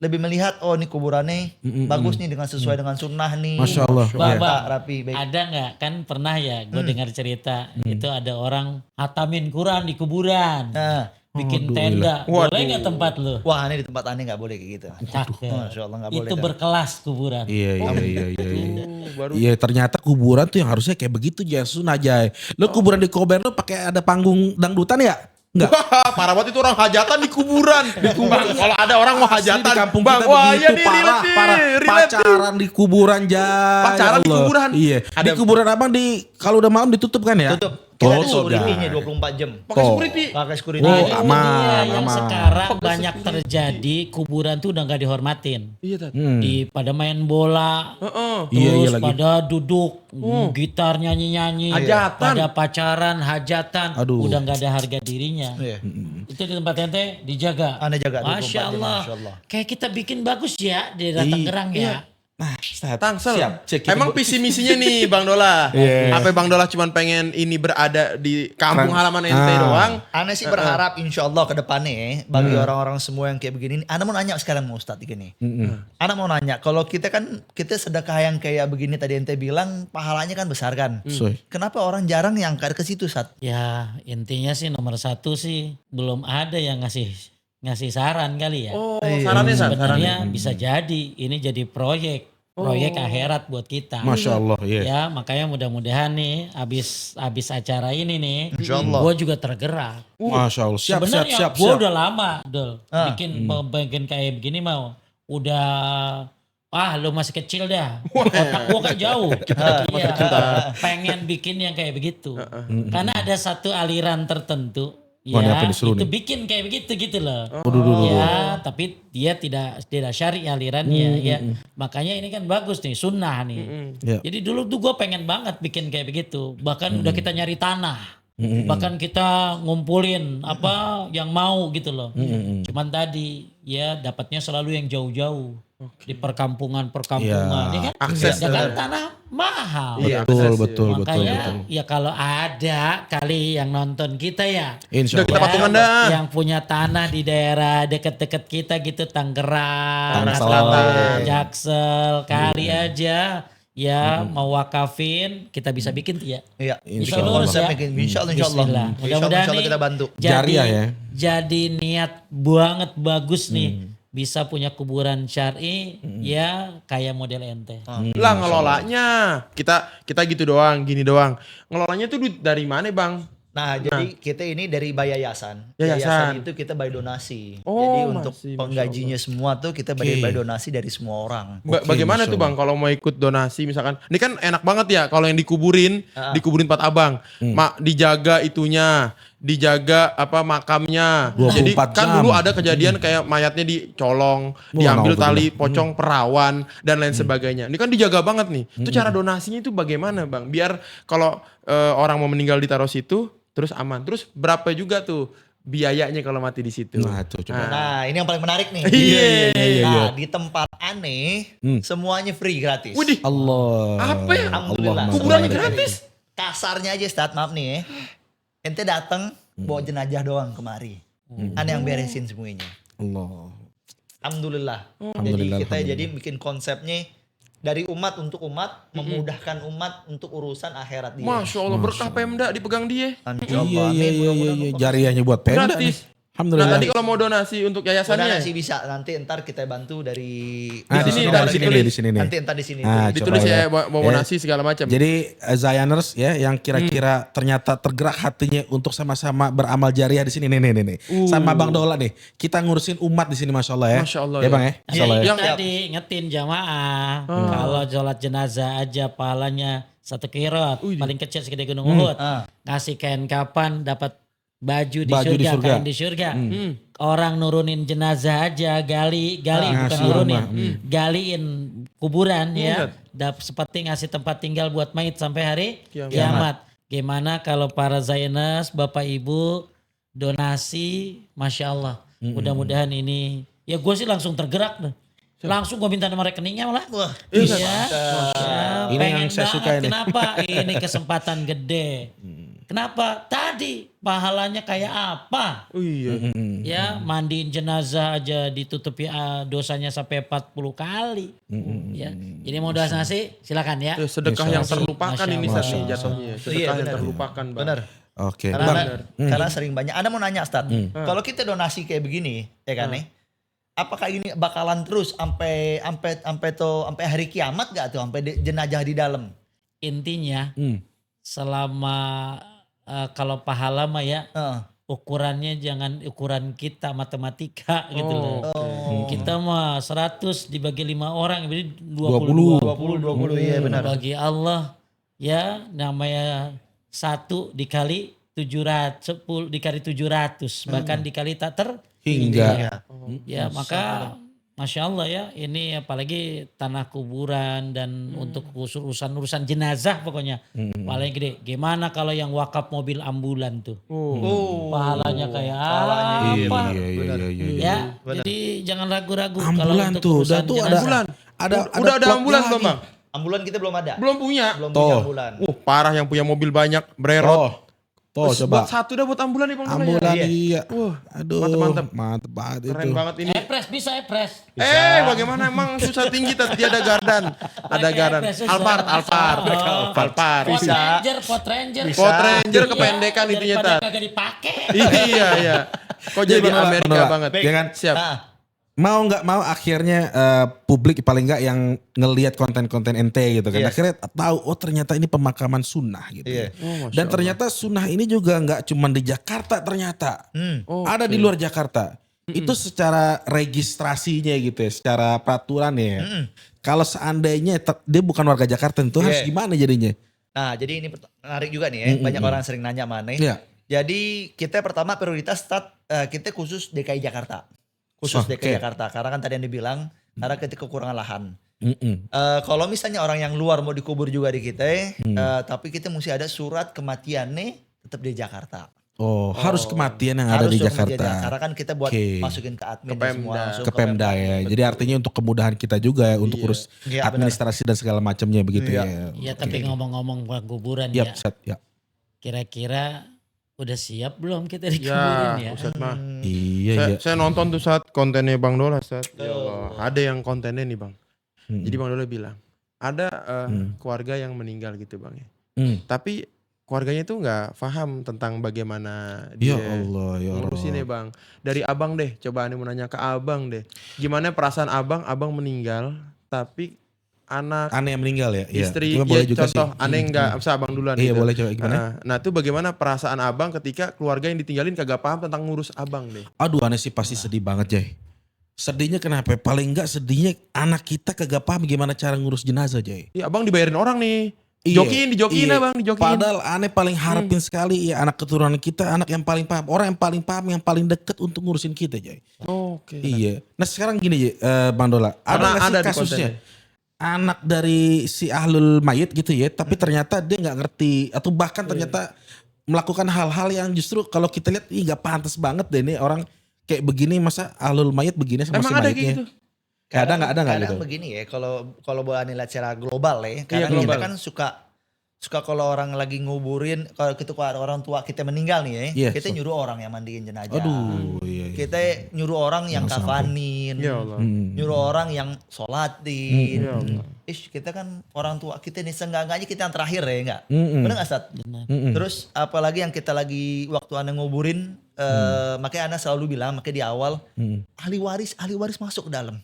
lebih melihat, oh nih kuburannya bagus nih dengan sesuai dengan sunnah nih. Masya Allah. Bang, Rata, Bang, rapi baik. ada nggak kan pernah ya gue dengar cerita itu ada orang hatamin Quran di kuburan, Nah, bikin tenda, boleh nggak tempat lu? wah ini di tempat aneh nggak boleh kayak gitu. Cakep. Masya Allah nggak boleh. Itu dah. berkelas kuburan. Iya. Iya ternyata kuburan tuh yang harusnya kayak begitu Jasun aja. Lo kuburan di Kober lo pakai ada panggung dangdutan ya? Enggak. Wah, parah banget itu orang hajatan di kuburan. Bang, kalau ada orang mau Asli hajatan di kampung bang, kita wah begitu iya nih, parah, relate nih, parah. relate nih. Pacaran di kuburan Jay. Pacaran di Allah. kuburan? Iya. Di Ada- kuburan abang kalau udah malam ditutup kan ya? Tutup. Kita ada Tutup, security-nya Jay. 24 jam. Pakai Tuh. security. Pakai security. Oh, Itu aman, dia yang aman. sekarang banyak terjadi, kuburan tuh udah nggak dihormatin. Iya Tat. Pada main bola, Heeh. Iya, terus lagi. pada duduk gitar nyanyi-nyanyi, Hajatan. pada pacaran, hajatan, Aduh. udah nggak ada harga dirinya. Iya. Itu di tempat ente dijaga. Anda jaga 24 Masya jam, Allah. Masya Allah. Kayak kita bikin bagus ya di daerah Tangerang ya. Nah, Tangsel. Siap, cek kita Emang visi misinya nih Bang Dola. Iya. Apa Bang Dola cuman pengen ini berada di kampung halaman ente doang? Ana sih berharap insya Allah ke depannya ya, bagi orang-orang semua yang kayak begini. Ana mau nanya sekarang mau Ustadz gini. Ana mau nanya, kalau kita sedekah yang kayak begini tadi ente bilang pahalanya kan besar kan. Soy. Kenapa orang jarang yang ke situ Sat? Ya intinya sih nomor satu sih belum ada yang ngasih saran kali ya. Oh, sarannya Sat, sarannya. Sebenarnya bisa jadi ini jadi proyek akhirat buat kita. Masya Allah, iya. Ya makanya mudah-mudahan nih abis acara ini nih, Insya Allah. gue juga tergerak. Masya Allah. Siap, siap, Sebenarnya siap, gue siap. udah lama, Dol, bikin kayak begini mau, udah lu masih kecil dah, otak gue kan jauh. Iya, pengen bikin yang kayak begitu, karena ada satu aliran tertentu. Wah, ini apa Ya, disuruh itu nih? bikin kayak begitu gitu loh. Waduh. Ya, tapi dia tidak syari alirannya ya. Makanya ini kan bagus nih, sunnah nih. Ya. Jadi dulu tuh gue pengen banget bikin kayak begitu. Bahkan udah kita nyari tanah. Bahkan kita ngumpulin apa yang mau gitu loh. Cuman tadi ya dapatnya selalu yang jauh-jauh. Di perkampungan-perkampungan. Ya. Ya kan? Akses Sedangkan tanah mahal. Betul. Makanya ya kalau ada kali yang nonton kita ya. Insya Udah kita Allah. patungan dah. Yang punya tanah di daerah deket-deket kita gitu, Tangerang, Tangsel. Selatan, Jaksel, kali aja ya mau wakafin kita bisa bikin tuh ya. Iya. Insya Kalau Allah. konsep bikin, insya Allah, insya Allah. Bismillah. Insya Allah, Mudah-mudahan insya Allah nih kita bantu. Jariah ya. Jadi niat banget bagus nih bisa punya kuburan syar'i ya kayak model ente. Lah ngelolanya kita gitu doang, gini doang. Ngelolanya tuh duit dari mana Bang? Nah, jadi kita ini dari yayasan. Yayasan. Itu kita bayar donasi. Oh, jadi untuk masih, Masya penggajinya semua tuh kita bayar donasi dari semua orang. Bagaimana tuh Bang kalau mau ikut donasi misalkan? Ini kan enak banget ya kalau yang dikuburin 4 Abang. Dijaga itunya, dijaga apa makamnya. 24 Jadi kan jam. dulu ada kejadian kayak mayatnya dicolong, diambil tali pocong perawan dan lain sebagainya. Ini kan dijaga banget nih. Itu cara donasinya itu bagaimana Bang? Biar kalau orang mau meninggal ditaruh situ terus aman. Terus berapa juga tuh biayanya kalau mati di situ. Nah, tuh coba. Nah, ini yang paling menarik nih. Iya. Nah, di tempat aneh semuanya free gratis. Widih, Allah. apa ya? Alhamdulillah. Kuburannya Semuanya gratis? Kasarnya aja Ustaz, maaf nih ya. Ente datang bawa jenazah doang kemari. Ane yang beresin semuanya. Allah. Alhamdulillah. Alhamdulillah, Jadi kita alhamdulillah. jadi bikin konsepnya dari umat untuk umat, memudahkan umat untuk urusan akhirat dia. Masya Allah, berkah Pemda dipegang dia. Insyaallah. Iya. Mudah-mudahan Jariahnya buat Pemda nih. Gratis. Nah, Alhamdulillah. tadi kalau mau donasi untuk Udah yayasannya, nasi bisa, nanti ntar kita bantu dari Ah, di sini, nomor di sini ditulis. nih, di sini nih. Nanti ntar di sini. Ah, tulis. ditulis coba ya, ya. mau Ya. donasi segala macam. Jadi Zioners ya yang kira-kira ternyata tergerak hatinya untuk sama-sama beramal jariah di sini nih. Sama Bang Dola nih. Kita ngurusin umat di sini Masya Allah ya. Masya Allah, ya. ya. Bang ya. Masya Allah ya. Yang- Tadi ingetin jamaah kalau sholat jenazah aja pahalanya 1 kirot, paling kecil segede gunung Uhud. Ngasih kain kapan dapat baju di Baju di surga, surga. kain di surga. Orang nurunin jenazah aja, gali bukan ngasih nurunin, rumah. galiin kuburan ya. Seperti ngasih tempat tinggal buat mayit sampai hari kiamat. Gimana kalau para Zioners, Bapak Ibu donasi, Masya Allah. Mudah-mudahan ini, ya gue sih langsung tergerak deh. Langsung gue minta nomor rekeningnya malah. Wah, Iya. Ini Pengen yang saya banget. suka ini. Kenapa? Ini kesempatan gede. Kenapa? Tadi pahalanya kayak apa? Oh iya. Ya mandiin jenazah aja ditutupi dosanya sampai 40 kali. Ya. Jadi mau donasi silakan ya. Ya, sedekah yang terlupakan Masya ini Allah. saat ini jatuhnya. Sedekah Iya, yang benar. terlupakan, Bang. benar. Oke. Karena, Bang. karena sering banyak. Anda mau nanya Ustaz, kalau kita donasi kayak begini, ya kan nih? Apakah ini bakalan terus sampai hari kiamat gak tuh, sampai jenazah di dalam? Intinya selama kalau pahala mah ya ukurannya jangan ukuran kita matematika gitu loh. Kita mah 100 dibagi 5 orang jadi 20. 20 iya benar. Bagi Allah ya namanya 1 dikali 700, 10 dikali 700 bahkan dikali tak Hingga. ya maka Masya Allah ya ini apalagi tanah kuburan dan untuk urusan jenazah pokoknya paling gede. Gimana kalau yang wakaf mobil ambulan tuh? Pahalanya kayak apa? Iya. Ya, jadi jangan ragu-ragu kalau Ambulan untuk tuh. urusan Udah tuh jenazah. Udah ada plotnya ambulan belum, lagi. Bang? Ambulan kita belum ada. Belum punya. Belum Toh. punya ambulan. Parah yang punya mobil banyak, bererot. Tuh coba. Buat satu dah buat ambulan nih, Bang. Dola ya? Ambulan iya. Wah, Aduh. mantap. Mantap banget itu. Keren banget ini. Epres bisa Epres. Bagaimana emang susah tinggi tadi ada gardan. Ada Pakai gardan. Epres susah. Alphard. Oh. Alphard. Pot Ranger. Pot Ranger Iya, kependekan intinya, daripada Tat. kagak dipakai. Iya. Kok jadi Bang Dola, Amerika Bang Dola. banget. Ya kan? Siap. Mau nggak mau akhirnya publik paling nggak yang ngelihat konten-konten ente gitu kan. Iya. Akhirnya tahu oh ternyata ini pemakaman sunnah gitu. Iya. Dan ternyata sunnah ini juga nggak cuma di Jakarta ternyata. Ada di luar Jakarta. Itu secara registrasinya gitu ya, secara peraturan ya. Kalau seandainya dia bukan warga Jakarta itu harus Iya. gimana jadinya? Nah, jadi ini menarik juga nih ya. Banyak orang sering nanya mana. Iya. Jadi kita pertama prioritas kita khusus DKI Jakarta. Khusus Oke. DKI Jakarta. Karena kan tadi yang dibilang, karena kita kekurangan lahan. Mm-mm. Kalau misalnya orang yang luar mau dikubur juga di kita, tapi kita mesti ada surat kematiannya tetap di Jakarta. Oh, harus kematian yang ada Harus di dong Jakarta. kejadian. Karena kan kita buat Oke. masukin ke admin Ke dan semua. Pemda. langsung Ke Pemda ya. Jadi artinya untuk kemudahan kita juga ya untuk urus Iya, administrasi dan segala macamnya begitu Iya. ya. Ya tapi ngomong-ngomong kuburan Yap, ya. Ustaz, ya. Kira-kira udah siap belum kita Ya, dikuburin ya? Ustaz mah. Iya, iya. Saya nonton tuh saat kontennya Bang Dola, Ustaz. Ya Allah, ada yang kontennya nih, Bang. Jadi Bang Dola bilang, ada keluarga yang meninggal gitu, Bang ya. Tapi keluarganya itu nggak paham tentang bagaimana Ya dia Allah, ya ngurusin Allah. ya, Bang. Dari Abang deh, coba Ane mau nanya ke Abang deh. Gimana perasaan Abang meninggal tapi anak Aneh yang meninggal ya? Iya. istri, Cuma boleh ya juga contoh sih. aneh nggak bisa Abang duluan Iya gitu. boleh coba gimana? Nah itu bagaimana perasaan Abang ketika keluarga yang ditinggalin kagak paham tentang ngurus Abang deh. Aduh aneh sih pasti sedih banget Jay. Sedihnya kenapa? Paling enggak sedihnya anak kita kagak paham gimana cara ngurus jenazah Jay. Iya Abang dibayarin orang nih. Iya, Dijokiin iya. Abang, dijokiin. Padahal aneh paling harapin sekali ya anak keturunan kita, anak yang paling paham. Orang yang paling paham, yang paling deket untuk ngurusin kita Jay. Oke. Iya. Nah sekarang gini Jay, Bang Dola. Karena Ada nggak sih ada di kasusnya? Anak dari si ahlul mayit gitu ya, tapi ternyata dia nggak ngerti atau bahkan ternyata melakukan hal-hal yang justru kalau kita lihat ih gak pantas banget deh ini orang kayak begini, masa ahlul mayit begini sama si Emang ada kayak mayitnya. gitu? Ada nggak kadang gitu? begini ya, kalau boleh nilai secara global ya, kadang global. kita kan suka kalau orang lagi nguburin, kalau ada orang tua kita meninggal nih ya, Yes. kita nyuruh orang yang mandiin jenazah. Aduh, iya. Kita nyuruh orang yang kafanin, Ya Allah. nyuruh orang yang sholatin. Ya Allah. Kita kan orang tua kita nih, seenggak-enggaknya kita yang terakhir ya enggak? Mm-mm. Bener gak Stat? Terus apalagi yang kita lagi waktu Anda nguburin, makanya Anda selalu bilang, makanya di awal, ahli waris masuk ke dalam.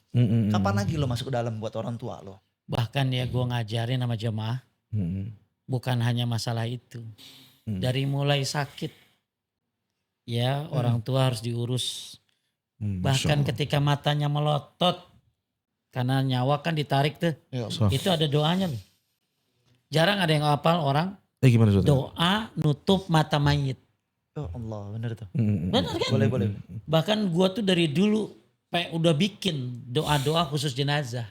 Kapan lagi lo masuk ke dalam buat orang tua lo? Bahkan ya gue ngajarin sama jemaah, bukan hanya masalah itu. Dari mulai sakit, ya orang tua harus diurus. Bahkan ketika matanya melotot, karena nyawa kan ditarik tuh, itu ada doanya loh. Jarang ada yang hafal orang Gimana Ustaz? doa nutup mata mayit. Oh Allah, bener tuh. Benar kan? Boleh. Bahkan gua tuh dari dulu udah bikin doa-doa khusus jenazah.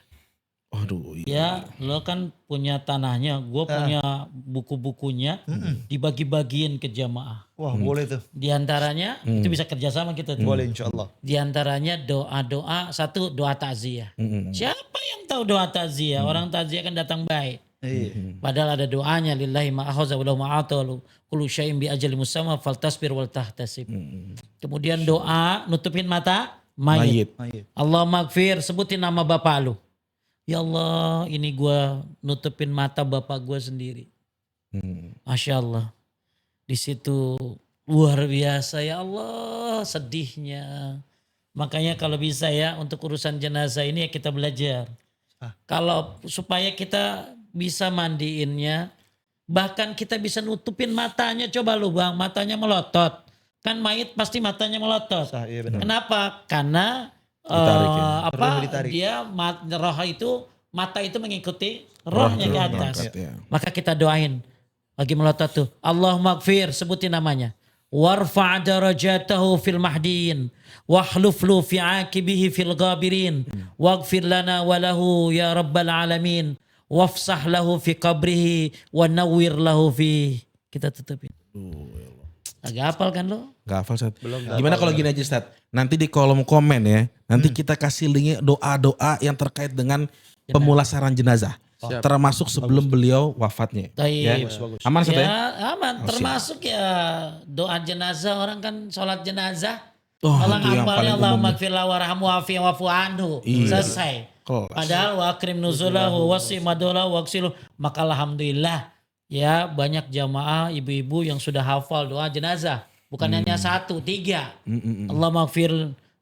Aduh, iya. Ya, lo kan punya tanahnya, gue punya buku-bukunya, dibagi-bagiin ke jamaah. Wah boleh tuh. Di antaranya itu bisa kerjasama kita tuh. Boleh insya Allah. Di antaranya doa-doa, satu doa takziah. Siapa yang tahu doa takziah? Orang takziah kan datang baik. Iya. Padahal ada doanya, lillahi ma'akhaza wa lahu ma'atalu kullu syai'in bi ajali musamma faltasbir wal tahtasib. Kemudian doa nutupin mata mayit. Allah maghfir, sebutin nama bapak lu. Ya Allah, ini gua nutupin mata bapak gua sendiri. Masya Allah. Di situ luar biasa ya Allah, sedihnya. Makanya kalau bisa ya untuk urusan jenazah ini ya kita belajar. Kalau supaya kita bisa mandiinnya, bahkan kita bisa nutupin matanya. Coba lu bang, matanya melotot. Kan mayit pasti matanya melotot. Iya benar. Kenapa? Karena Ditarik ya? Perlu ditarik. dia roh itu, mata itu mengikuti rohnya ke atas. Berangkat, ya. Maka kita doain. Lagi melotot tuh. Allahumma gfir, sebutin namanya. Warfa' darajatahu fil mahdiin. Wahluf lu fi akibihi fil gabirin. Waghfir lana walahu ya rabbal alamin. Wafsah lahu fi qabrihi. Wa nawwir lahu fi. Kita tutupin. Agak hafal kan lo? Gak hafal Ustaz. Gimana kalau gini aja Ustaz? Nanti di kolom komen ya, nanti kita kasih linknya doa-doa yang terkait dengan pemulasaran jenazah. Termasuk sebelum beliau wafatnya. Ya. Aman Ustaz ya? Ya aman. Termasuk ya doa jenazah. Orang kan sholat jenazah. Oh, orang itu yang hafalnya paling Allahumma umum. gfir lahu warhamhu wa'fu anhu. Iya. Selesai. Kelas. Padahal wa akrim nuzulahu wasi madolahu waksilu. Maka alhamdulillah ya banyak jamaah ibu-ibu yang sudah hafal doa jenazah. Bukan hanya 1, 3. Allah maghfir.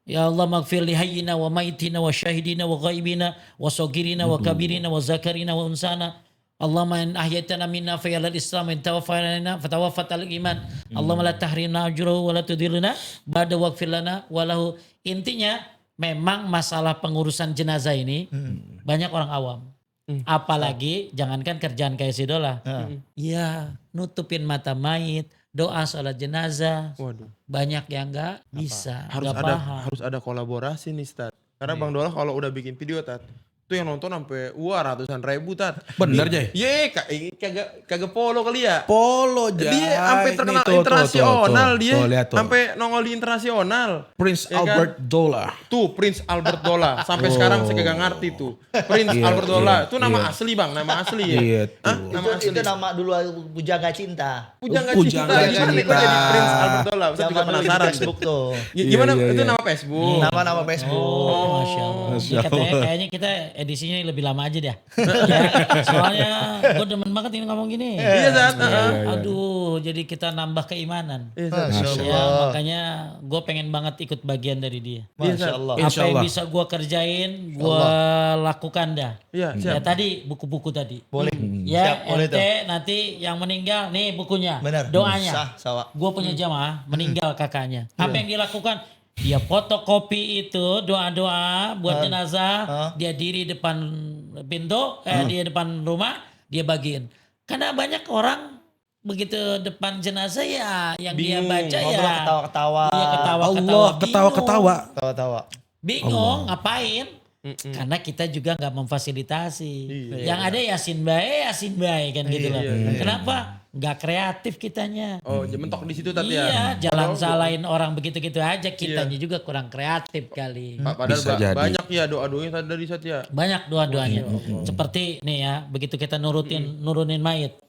Ya Allah maghfir li hayyina wa maitina wa syahidina wa ghaibina wa sogirina wa kabirina wa zakarina wa unsana. Allahumma in ahyatana minna fayalal islam in tawaffana fatawaffat al iman. Allahumma la tahrimna ajruhu wa la tudhillna ba'da waghfir lana walahu. Intinya memang masalah pengurusan jenazah ini banyak orang awam. Apalagi jangankan kerjaan kayak si Dola. Iya, nutupin mata mayit, doa sholat jenazah. Waduh. Banyak yang nggak bisa, Harus nggak ada paham. harus ada kolaborasi nih Tat. Karena Bang Dola kalau udah bikin video Tat, itu yang nonton sampai ratusan ribu Tat. Bener Jay? Ye, kagak follow kali ya. Polo Jay. Dia sampai terkenal Nih, tuh, internasional tuh. dia. Tuh, lihat tuh. Sampai nongol di internasional. Prince Ya kan? Albert Dola. Tuh Prince Albert Dola. Sampai sekarang saya kagak ngerti tuh. Prince Iya, Albert Dola. iya, Itu nama iya. asli Bang, nama asli ya. Iya Hah? tuh. Nama asli. Itu nama dulu Pujangga Cinta. Pujangga Pujangga Cinta. Gimana nih Cinta. kok jadi Prince Albert Dola? Saya juga Zaman dulu di penasaran. Facebook tuh. Gimana Iya, itu iya. nama Facebook? Nama Facebook. Oh, Masya Allah. Masya Ini katanya, Allah. kayaknya kita edisinya lebih lama aja dah. Ya, soalnya gue demen banget ini ngomong gini. Iya, Zat. Ya, aduh, jadi kita nambah keimanan. Masya Ya, Allah. makanya gue pengen banget ikut bagian dari dia. Masya Allah. Insya Apa yang Allah. bisa gue kerjain, gue lakukan dah. Iya, Ya siap. tadi buku-buku tadi. Boleh. Ya, Siap, boleh tuh. ente nanti yang meninggal, nih bukunya, Benar. doanya. Sah, sawa. Gue punya jamaah, meninggal kakaknya. Apa yang dilakukan? Dia fotokopi itu doa-doa buat jenazah. Dia diri depan pintu, dia depan rumah, dia bagiin. Karena banyak orang begitu depan jenazah ya, yang dia Bingung. baca Ngobrol ya. ketawa-ketawa. Dia ketawa-ketawa. Allah ketawa-ketawa. Ketawa-tawa. Bingung ngapain? Karena kita juga nggak memfasilitasi. Yang ada Yasin bae kan gitu loh. Kenapa? nggak kreatif kitanya. Oh, mentok di situ tadi ya. Iya, jalan Padahal- salahin orang begitu-gitu aja, kitanya juga kurang kreatif kali. Padahal Bisa jadi. banyak ya doa-doanya tadi dari Satya. Banyak doa-doanya. Seperti nih ya, begitu kita nurunin mayit.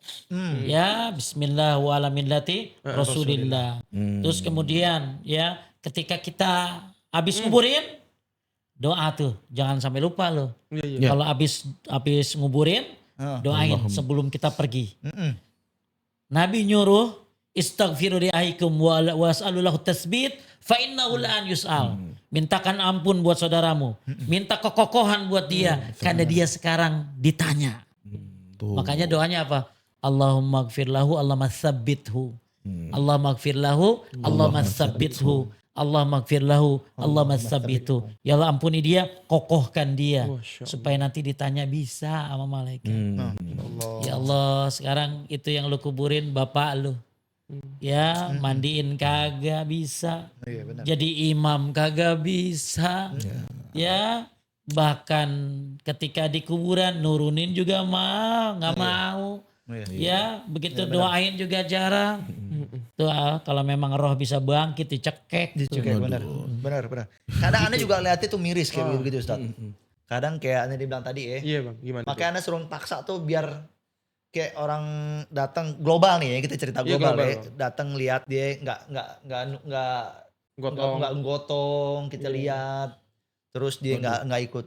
Ya, bismillah wa ala millati Rasulillah. Terus kemudian ya, ketika kita habis nguburin, doa tuh, jangan sampai lupa loh. Iya. Kalau habis nguburin, doain sebelum kita pergi. Nabi nyuruh istaghfiru li ahikum was'alullahu tasbit fa innahu la'an yus'al. Mintakan ampun buat saudaramu. Minta kekokohan buat dia karena dia sekarang ditanya. Makanya doanya apa? Allahumma gfir lahu, Allahumma tsabbithu. Allahumma gfir lahu, Allahumma tsabbithu. Allahumma gfir lahu, Allahumma tsabbithu. Ya Allah ampuni dia, kokohkan dia supaya nanti ditanya bisa sama malaikat. Ya Allah, sekarang itu yang lu kuburin bapak lu. Ya, mandiin kagak bisa. Jadi imam kagak bisa. Ya, bahkan ketika di kuburan nurunin juga nggak mau. Ya, begitu doain juga jarang. Tuh kalau memang roh bisa bangkit dicekek. Benar. Kadang Anda juga lihat itu miris kayak begitu Ustaz. Kadang kayak Anda dibilang tadi ya. Iya bang, gimana? Makanya Anda suruh paksa tuh biar kayak orang datang global nih ya, kita cerita Iya, global global. ya. Datang lihat dia nggak gotong, kita lihat. Terus dia nggak ikut.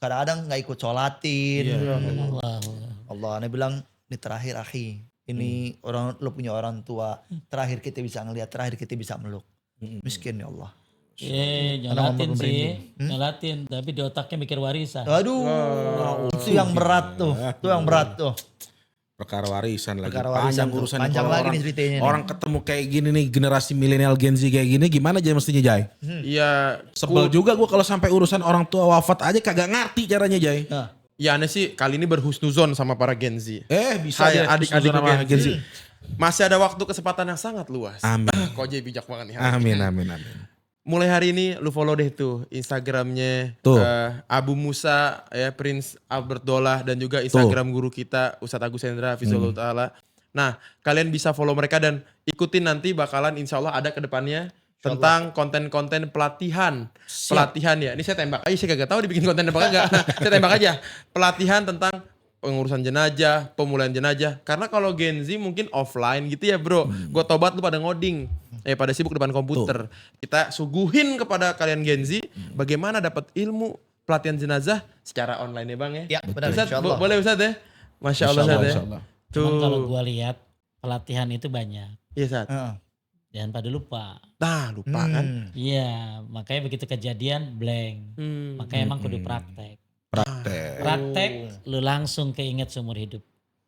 Kadang-kadang nggak ikut sholatin. Allah, Anda bilang ini terakhir akhi. Ini orang lo punya orang tua. Terakhir kita bisa ngelihat, terakhir kita bisa meluk. Miskin ya Allah. Nyolatin sih, nyolatin. Tapi di otaknya mikir warisan. Aduh, itu yang berat tuh. Itu yang berat tuh. Perkara warisan lagi. Perkara warisan Panjang tuh. urusan. Panjang Kalau lagi nih ceritanya nih. Orang ketemu kayak gini nih, generasi milenial Gen Z kayak gini, gimana aja mestinya Jai? Iya. Sebel juga gue kalau sampai urusan orang tua wafat aja kagak ngerti caranya Jai. Ya aneh sih kali ini berhusnuzon sama para Gen Z. Bisa Hai aja adik-adik sama Gen Z. Masih ada waktu kesempatan yang sangat luas. Amin. Kok jadi bijak banget nih. Amin. Mulai hari ini lu follow deh tuh Instagramnya Tuh. Abu Musa ya Prince Albert Dolah dan juga Instagram guru kita Ustadz Agus Hendra Fizullah Ta'ala. Nah kalian bisa follow mereka dan ikutin nanti bakalan insya Allah ada ke depannya tentang konten-konten pelatihan. Pelatihan ya. Ini saya tembak aja, saya kagak tahu dibikin konten apa kagak. Saya tembak aja. Pelatihan tentang pengurusan jenazah, pemulihan jenazah. Karena kalau Gen Z mungkin offline gitu ya bro. Gue tobat lu pada ngoding. Pada sibuk depan komputer. Kita suguhin kepada kalian Gen Z bagaimana dapat ilmu pelatihan jenazah secara online ya bang ya. Ya benar. Ustadz, Insya Allah. boleh Ustadz ya? Masya Allah Ustadz ya. Cuman kalau gua lihat pelatihan itu banyak. Iya Ustadz. Jangan pada lupa. Nah lupa kan. Iya, makanya begitu kejadian blank. Makanya emang kudu praktek. Praktek lu langsung keinget seumur hidup.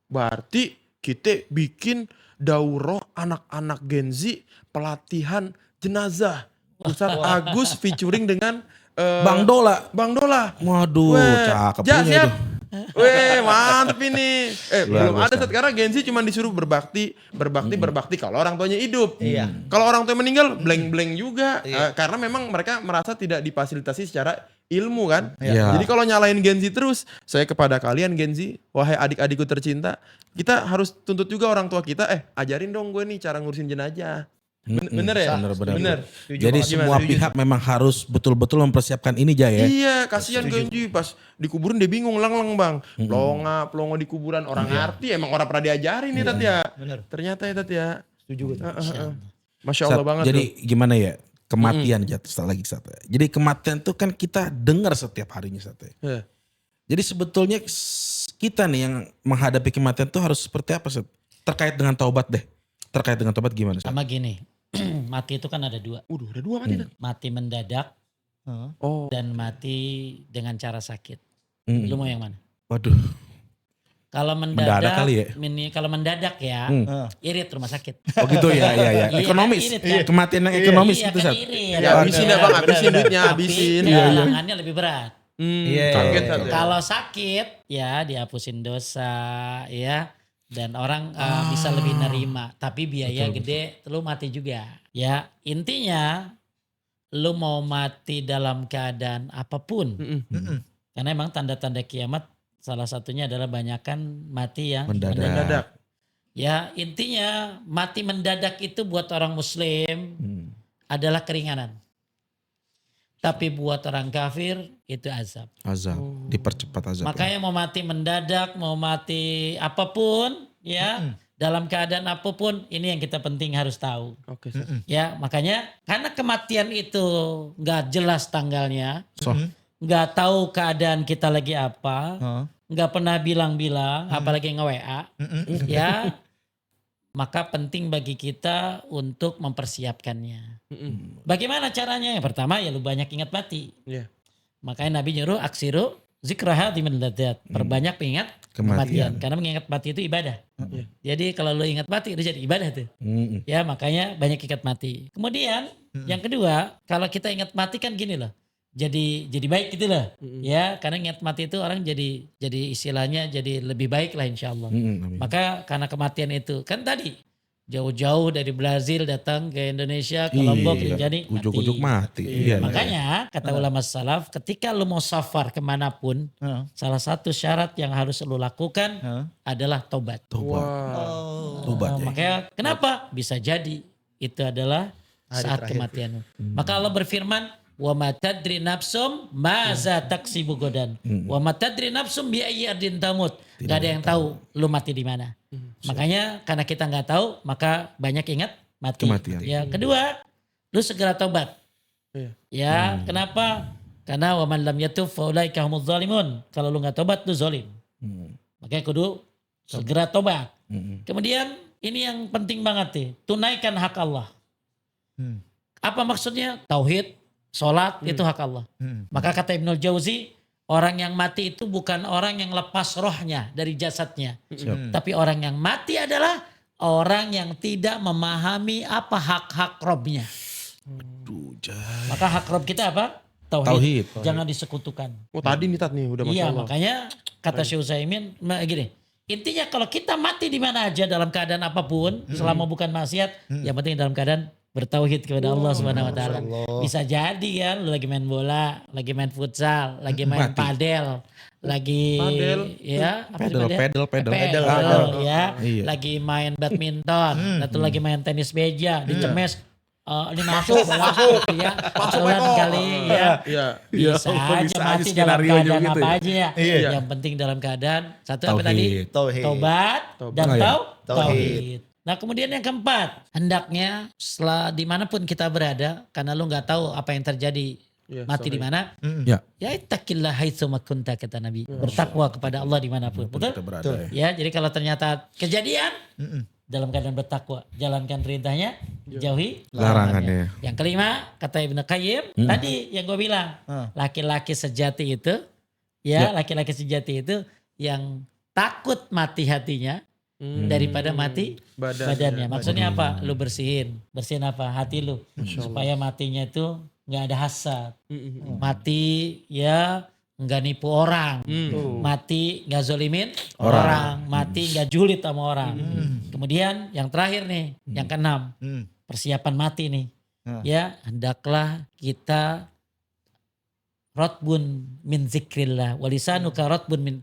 Berarti kita bikin daurah anak-anak Gen Z pelatihan jenazah. Ustadz Agus featuring dengan Bang Dola. Bang Dola. Waduh, Weh, cakep Ja, punya siap. itu. Weh, mantep ini. Luar Belum ada biasa. sekarang Gen Z cuma disuruh berbakti kalau orang tuanya hidup. Iya. Kalau orang tua meninggal, blank juga. Karena memang mereka merasa tidak difasilitasi secara ilmu kan. Iya. Jadi kalau nyalain Gen Z terus, saya kepada kalian Gen Z, wahai adik-adikku tercinta, kita harus tuntut juga orang tua kita, ajarin dong gue nih cara ngurusin jenazah. Bener ya? Bener. Jadi semua pihak memang harus betul-betul mempersiapkan ini Jai ya. Iya, kasihan Gen Z pas dikuburin dia bingung lang bang. Pelongo di kuburan orang ngerti emang orang pernah diajarin nih Tat ya. Ternyata ya Tat ya. Setuju gue. Masya Allah banget. Jadi tuh. gimana ya? Kematian lagi Sat. Jadi kematian tuh kan kita dengar setiap harinya Sat. Iya. Jadi sebetulnya kita nih yang menghadapi kematian tuh harus seperti apa Sat? Terkait dengan taubat deh. Terkait dengan taubat gimana Sat? Sama gini, mati itu kan ada dua. Udah dua mati Tat. Mati mendadak Oh. dan mati dengan cara sakit. Hmm. Lu mau yang mana? Waduh. Kalau Mendadak mendadak, kali ya? kalau mendadak ya, irit rumah sakit. Oh gitu ya, Iya, ekonomis. kan, irit kan? Kematian yang ekonomis Iya, gitu kan Sat. irit. Ya habisin dah bang, habisin duitnya, Tapi habisin. halangannya lebih berat. Kaget Tat ya. Kalau sakit ya dihapusin dosa ya. Dan orang bisa lebih nerima. Tapi biaya gede, lu mati juga. Ya intinya lu mau mati dalam keadaan apapun. Karena emang tanda-tanda kiamat salah satunya adalah banyakan mati yang Mendadak. Mendadak. Ya, intinya mati mendadak itu buat orang muslim adalah keringanan. Tapi buat orang kafir itu azab. Azab, dipercepat azab. Makanya mau mati mendadak, mau mati apapun ya, dalam keadaan apapun, ini yang kita penting harus tahu. Oke. Ya, makanya karena kematian itu nggak jelas tanggalnya, nggak tahu keadaan kita lagi apa, nggak pernah bilang-bilang, apalagi nge-WA, ya, maka penting bagi kita untuk mempersiapkannya. Bagaimana caranya? Yang pertama ya lu banyak ingat mati. Iya. Makanya Nabi nyuruh aksiru zikraha dimin ladat. Perbanyak pengingat kematian. Karena mengingat mati itu ibadah. Jadi kalau lu ingat mati itu jadi ibadah tuh. Ya makanya banyak ingat mati. Kemudian yang kedua, kalau kita ingat mati kan gini loh. Jadi baik gitu loh. Ya, karena ingat mati itu orang jadi istilahnya jadi lebih baik lah insyaallah. Maka karena kematian itu kan tadi jauh-jauh dari Brazil datang ke Indonesia, ke Lombok, jadi ujuk-ujuk mati. Iya. Makanya kata ulama salaf, ketika lu mau safar kemanapun, salah satu syarat yang harus lu lakukan adalah tobat. Tobat. Makanya kenapa? Bisa jadi itu adalah saat kematianmu. Maka Allah berfirman, wa ma tadri nafsum maza taksibu godan. Wa ma tadri nafsum bi ayyi ardin tamut. Gak ada yang tahu lu mati di mana. Makanya karena kita nggak tahu, maka banyak ingat mati. Kematian. Ya, kedua, lu segera taubat. Ya, kenapa? Karena wa man lam yatub fa ulaika humuz zalimun. Kalau lu nggak taubat lu zalim. Makanya kudu segera taubat. Kemudian ini yang penting banget nih, tunaikan hak Allah. Apa maksudnya? Tauhid, sholat itu hak Allah. Maka kata Ibnul Jauzi, orang yang mati itu bukan orang yang lepas rohnya dari jasadnya. Tapi orang yang mati adalah orang yang tidak memahami apa hak-hak Robnya. Maka hak Rob kita apa? Tauhid. Jangan disekutukan. Oh tadi nih Tat nih udah Masya Iya Allah. makanya kata Syekh Utsaimin gini. Intinya kalau kita mati di mana aja dalam keadaan apapun. Selama bukan maksiat. Yang penting dalam keadaan bertauhid kepada Allah Subhanahu wa taala. Bisa jadi kan lu lagi main bola, lagi main futsal, lagi main padel, lagi ya apa sih padel ya, lagi main badminton, atau lagi main tenis meja, dicemes ini masuk ya, jalan kali ya. Bisa aja mati dalam keadaan apa aja ya. Yang penting dalam keadaan satu apa tadi? Tobat dan tauhid. Nah kemudian yang keempat, hendaknya setelah dimanapun kita berada, karena lu nggak tahu apa yang terjadi mati di mana, ya ittaqillah haitsu ma kunta kata Nabi, bertakwa kepada Allah dimanapun, betul? Ya jadi kalau ternyata kejadian dalam keadaan bertakwa, jalankan perintahnya, jauhi larangannya. Yang kelima kata Ibnu Qayyim, tadi yang gue bilang, laki-laki sejati itu, laki-laki sejati itu yang takut mati hatinya. Daripada mati badannya. Maksudnya apa? Lu bersihin apa? Hati lu. Supaya matinya itu gak ada hasad. Mati ya gak nipu orang. Mati gak zolimin orang. Mati gak julid sama orang. Kemudian yang terakhir nih, yang keenam. Persiapan mati nih. Ya hendaklah kita rotbun min zikrillah. Walisanuka rotbun min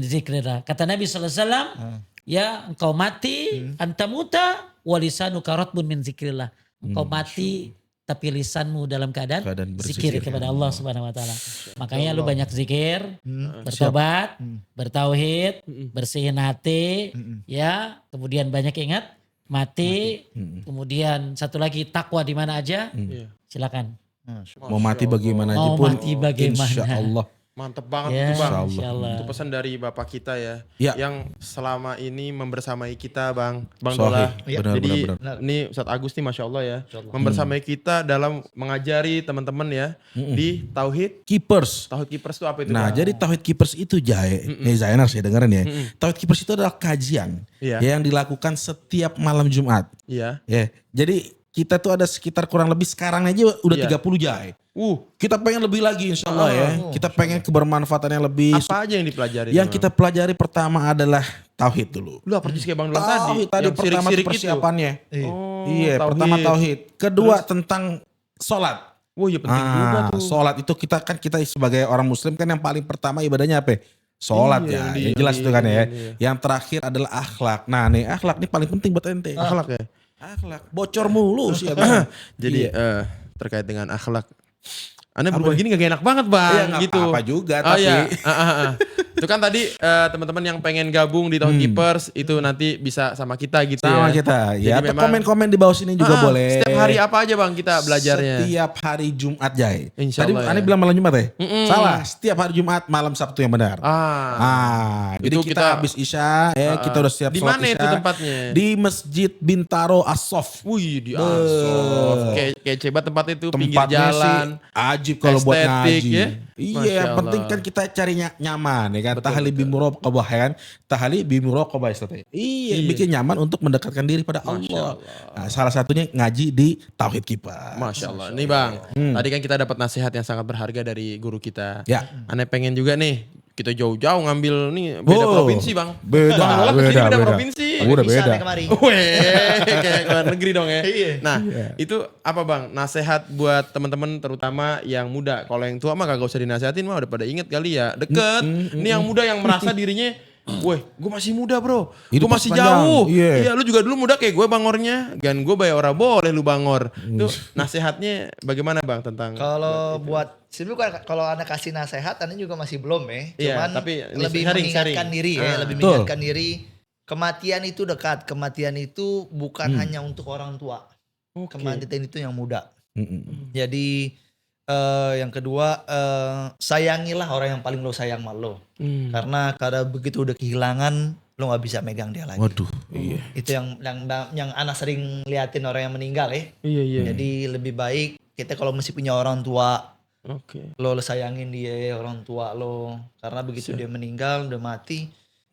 zikrillah. Kata Nabi SAW, ya engkau mati antamuta walisanuka ratbun min zikrillah. Engkau mati tapi lisanmu dalam keadaan zikir kepada Allah Subhanahu wa taala. Makanya lu banyak zikir, bertobat, bertauhid, bersihin hati, ya, kemudian banyak ingat mati, kemudian satu lagi takwa di mana aja. Silakan. Mau mati bagaimana aja pun insya Allah. Mantep banget itu Bang. Insyaallah. Itu pesan dari Bapak kita ya. Ya. Yang selama ini membersamai kita Bang Sohih. Dola. Benar, Jadi benar. ini Ustadz Agus nih Masya Allah ya. Membersamai kita dalam mengajari teman-teman ya. Di Tauhid Keepers. Tauhid Keepers itu apa itu Nah Bang? jadi Tauhid Keepers itu Zainal saya dengerin ya. Tauhid Keepers itu adalah kajian yang dilakukan setiap malam Jumat. Iya. Ya, jadi kita tuh ada sekitar kurang lebih sekarang aja udah 30 Jai. Kita pengen lebih lagi insya Allah ya. Kita pengen kebermanfaatan yang lebih. Apa aja yang dipelajari? Yang kita pelajari pertama adalah tauhid dulu. Lu apa kayak Bang Dola Tauhid tadi yang pertama tuh sirik-sirik persiapannya. Tauhid. Pertama tauhid. Kedua tentang sholat. Wah ya penting juga tuh. Sholat itu kita sebagai orang muslim kan yang paling pertama ibadahnya apa? sholat Iya, ya, yang jelas iya, itu kan ya. iya. Yang terakhir adalah akhlak. Nah nih akhlak nih paling penting buat ente. Akhlak ya. Akhlak bocor mulu sih. Jadi terkait dengan akhlak. Anda berbuat gini gak enak banget bang, Iya, nggak gitu. apa-apa juga, Oh, tapi- iya. Itu kan tadi teman-teman yang pengen gabung di Tauhid Keepers itu nanti bisa sama kita gitu Sama ya. kita ya. Jadi Atau memang- komen-komen di bawah sini juga boleh. Setiap hari apa aja bang kita belajarnya? Setiap hari Jumat Jai. Insya Tadi Allah, Ane ya. bilang malam Jumat ya? Salah. Setiap hari Jumat malam Sabtu yang benar. Jadi Itu kita kita- habis Isya ya kita udah siap Di sholat mana Isya. itu tempatnya? Di Masjid Bintaro As-Sof. Wih di Asof. Kayak cebat tempat itu pinggir Tempatnya jalan. sih ajib kalau buat estetik, ngaji. ya? Iya, Masya yang penting Allah. kan kita cari nyaman ya kan. Tahali bimuraqabah ya kan. Tahali bimuraqabah istilahnya. Iya, bikin nyaman untuk mendekatkan diri pada Allah. Nah, salah satunya ngaji di Tauhid Keepers. Masya Allah. Nih bang, tadi kan kita dapat nasihat yang sangat berharga dari guru kita. Ya. Aneh pengen juga nih, kita jauh-jauh ngambil nih beda Oh, provinsi bang. Beda, Bang Nolan kesini beda. provinsi. Udah Bisa beda. nih kemari. Weh, kayak luar negeri dong ya. Iya. Nah, itu apa bang? Nasihat buat teman-teman terutama yang muda. Kalau yang tua mah kagak usah dinasehatin mah udah pada inget kali ya. Deket. Ini yang muda yang merasa dirinya, weh, gue masih muda bro. Gue Hidup masih masih panjang. jauh. Iya. Iya, lu juga dulu muda kayak gue bangornya. Dan gue bayar orang boleh lu bangor. Itu nasihatnya bagaimana bang tentang? Kalau buat sebenarnya kalau anak kasih nasihat, anak juga masih belum ya. Iya, Cuman tapi ini lebih sharing, mengingatkan sharing. diri ya, lebih Betul. mengingatkan diri. Kematian itu dekat. Kematian itu bukan hanya untuk orang tua. Oke. Kematian itu yang muda. Mm-mm. Jadi yang kedua sayangilah orang yang paling lo sayang sama lo. Karena begitu udah kehilangan lo nggak bisa megang dia lagi. Waduh, iya. Itu yang anak sering liatin orang yang meninggal ya. Iya, iya. Jadi lebih baik kita kalau masih punya orang tua, Oke. lo sayangin dia orang tua lo. Karena begitu dia meninggal udah mati,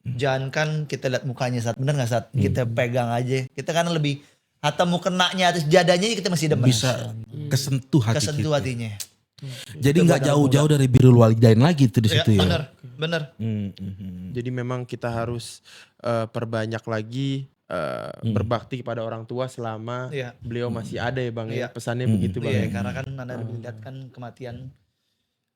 jangan kan kita lihat mukanya saat bener nggak saat kita pegang aja. Kita kan lebih hatta mau kenanya atas jadanya kita masih demen. Bisa kesentuh hati kesentuh kita. hatinya. Jadi nggak jauh-jauh dari birrul walidain lagi itu di Ya, situ ya. bener. Jadi memang kita harus perbanyak lagi berbakti kepada orang tua selama Iya. beliau masih ada ya bang ya. Iya. Pesannya begitu bang. Iya, ya? karena kan anda melihat kan kematian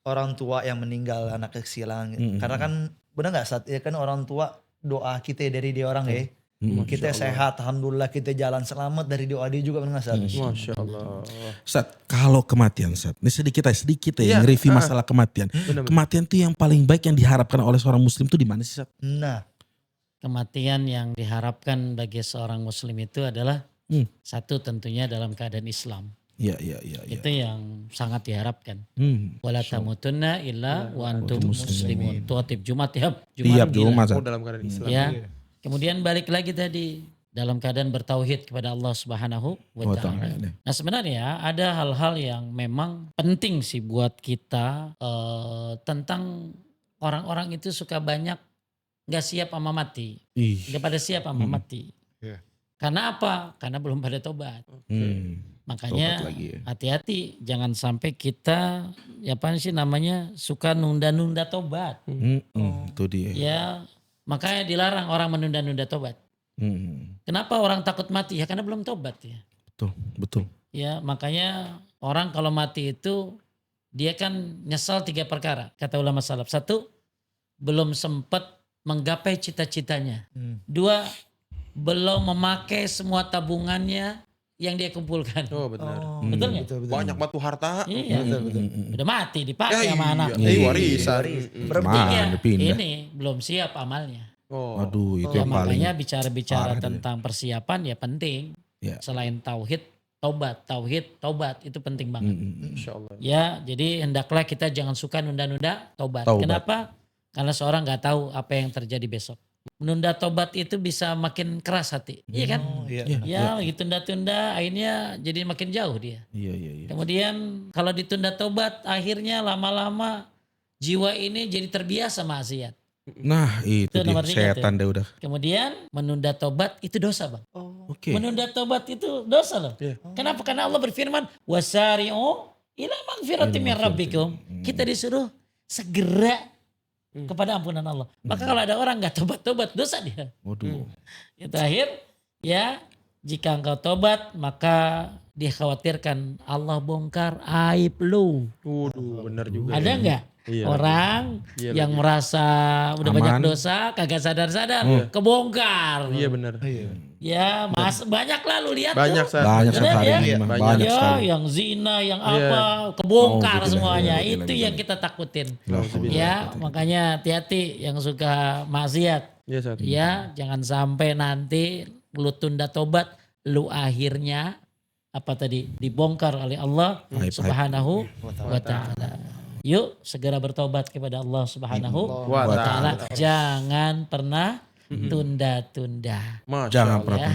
orang tua yang meninggal anak kesialan. Karena kan benar nggak saat ya kan orang tua doa kita dari dia orang ya. Kita sehat, alhamdulillah kita jalan selamat dari doa dia juga benar nggak saat. Masya Allah. Sat, kalau kematian Sat, ini sedikit ya Iya, nge-review masalah kematian. Benar-benar. Kematian tuh yang paling baik yang diharapkan oleh seorang muslim tuh di mana sih Sat? Nah, Kematian yang diharapkan bagi seorang muslim itu adalah satu tentunya dalam keadaan Islam. Iya. Itu yang sangat diharapkan. Wala tamutunna illa wa antum muslimun. Itu khotib Jumat tiap Tiap gila. Jumat Oh Sat. dalam keadaan Islam. Ya. Kemudian balik lagi tadi dalam keadaan bertauhid kepada Allah Subhanahu wa Oh, taala. ta'ala. Nah, sebenarnya ada hal-hal yang memang penting sih buat kita tentang orang-orang itu suka banyak nggak siap sama mati. Ih. Nggak pada siap sama mati. Iya. Karena apa? Karena belum pada tobat. Makanya Tobat lagi ya. hati-hati jangan sampai kita apa sih namanya suka nunda-nunda tobat. Itu dia. Ya, makanya dilarang orang menunda-nunda tobat. Kenapa orang takut mati? Ya karena belum tobat ya. Betul. Ya, makanya orang kalau mati itu dia kan nyesal 3 perkara. Kata ulama salaf. 1, belum sempat menggapai cita-citanya. 2, belum memakai semua tabungannya yang dia kumpulkan. Oh benar. Betul nggak? Banyak batu harta. Iya. Udah mati dipakai Ya, sama iya. anaknya. Warisan. Bertiga, Mana pindah. ini belum siap amalnya. Oh. Aduh, itu Ya yang paling. makanya bicara-bicara parah dia. tentang persiapan ya penting. Ya. Selain tauhid, tobat itu penting banget. Insya Allah. Ya, jadi hendaklah kita jangan suka nunda-nunda tobat. Taubat. Kenapa? Karena seorang nggak tahu apa yang terjadi besok. Menunda tobat itu bisa makin keras hati, iya kan? Ya, gitu tunda-tunda, akhirnya jadi makin jauh dia. Iya. Kemudian kalau ditunda tobat, akhirnya lama-lama jiwa ini jadi terbiasa maksiat. Nah, itu Itu dia nomor 3 setan deh udah. Kemudian menunda tobat itu dosa bang. Oke. Menunda tobat itu dosa loh. Kenapa? Karena Allah berfirman, wasari'u ila magfirati min rabbikum. Kita disuruh segera kepada ampunan Allah. Maka kalau ada orang nggak tobat-tobat, dosa dia. Waduh. Yang terakhir, ya jika engkau tobat, maka dikhawatirkan Allah bongkar aib lu. Waduh benar juga. Ada nggak? Iya. Orang Iya yang lagi. merasa udah Aman. banyak dosa, kagak sadar-sadar, kebongkar. Iya benar. Ya, banyak lah lu lihat Banyak tuh. Sat. Banyak Bener sekali ya? ini mah, Banyak. banyak Ya, sekali. yang zina, yang Iya. apa, kebongkar Oh, gila, semuanya. gila, Itu gila, yang gila. kita takutin. Nauzubillah. Ya, makanya hati-hati yang suka maksiat. Iya Sat. Ya, jangan sampai nanti lu tunda tobat, lu akhirnya apa tadi dibongkar oleh Allah Aib. Subhanahu wa taala. Yuk segera bertobat kepada Allah Subhanahu Wa wa ta'ala. taala. Jangan pernah tunda-tunda. Masya Jangan Allah. pernah.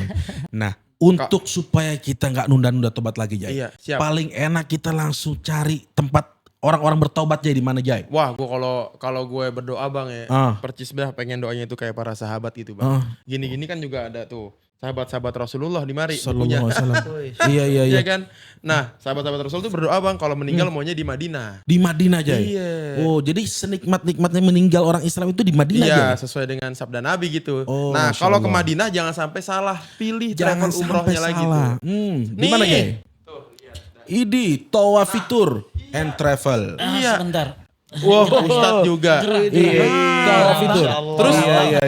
Nah, untuk supaya kita nggak nunda-nunda tobat lagi, Jay. Iya, siap. Paling enak kita langsung cari tempat orang-orang bertobat, Jay, di mana, Jay? Wah, gua kalau gue berdoa Bang ya, percis dah pengen doanya itu kayak para sahabat gitu Bang. Gini-gini kan juga ada tuh sahabat-sahabat Rasulullah di mari bukunya. Sallallahu alaihi wasallam. Iya, iya, iya. Iya kan? Nah, sahabat-sahabat Rasul tuh berdoa Bang kalau meninggal maunya di Madinah. Di Madinah, Jay. Iya. Oh, jadi senikmat-nikmatnya meninggal orang Islam itu di Madinah, Iya, Jay. sesuai dengan sabda Nabi gitu. Oh, Nah, Masya kalau ke Allah. Madinah jangan sampai salah pilih Jangan travel sampai umrohnya lagi salah. tuh. Di mana, Nih. Jay? Idi, Tawafitur and Travel. Iya. Sebentar. Wah, Ustadz juga. Iya, Tawafitur. Terus iya.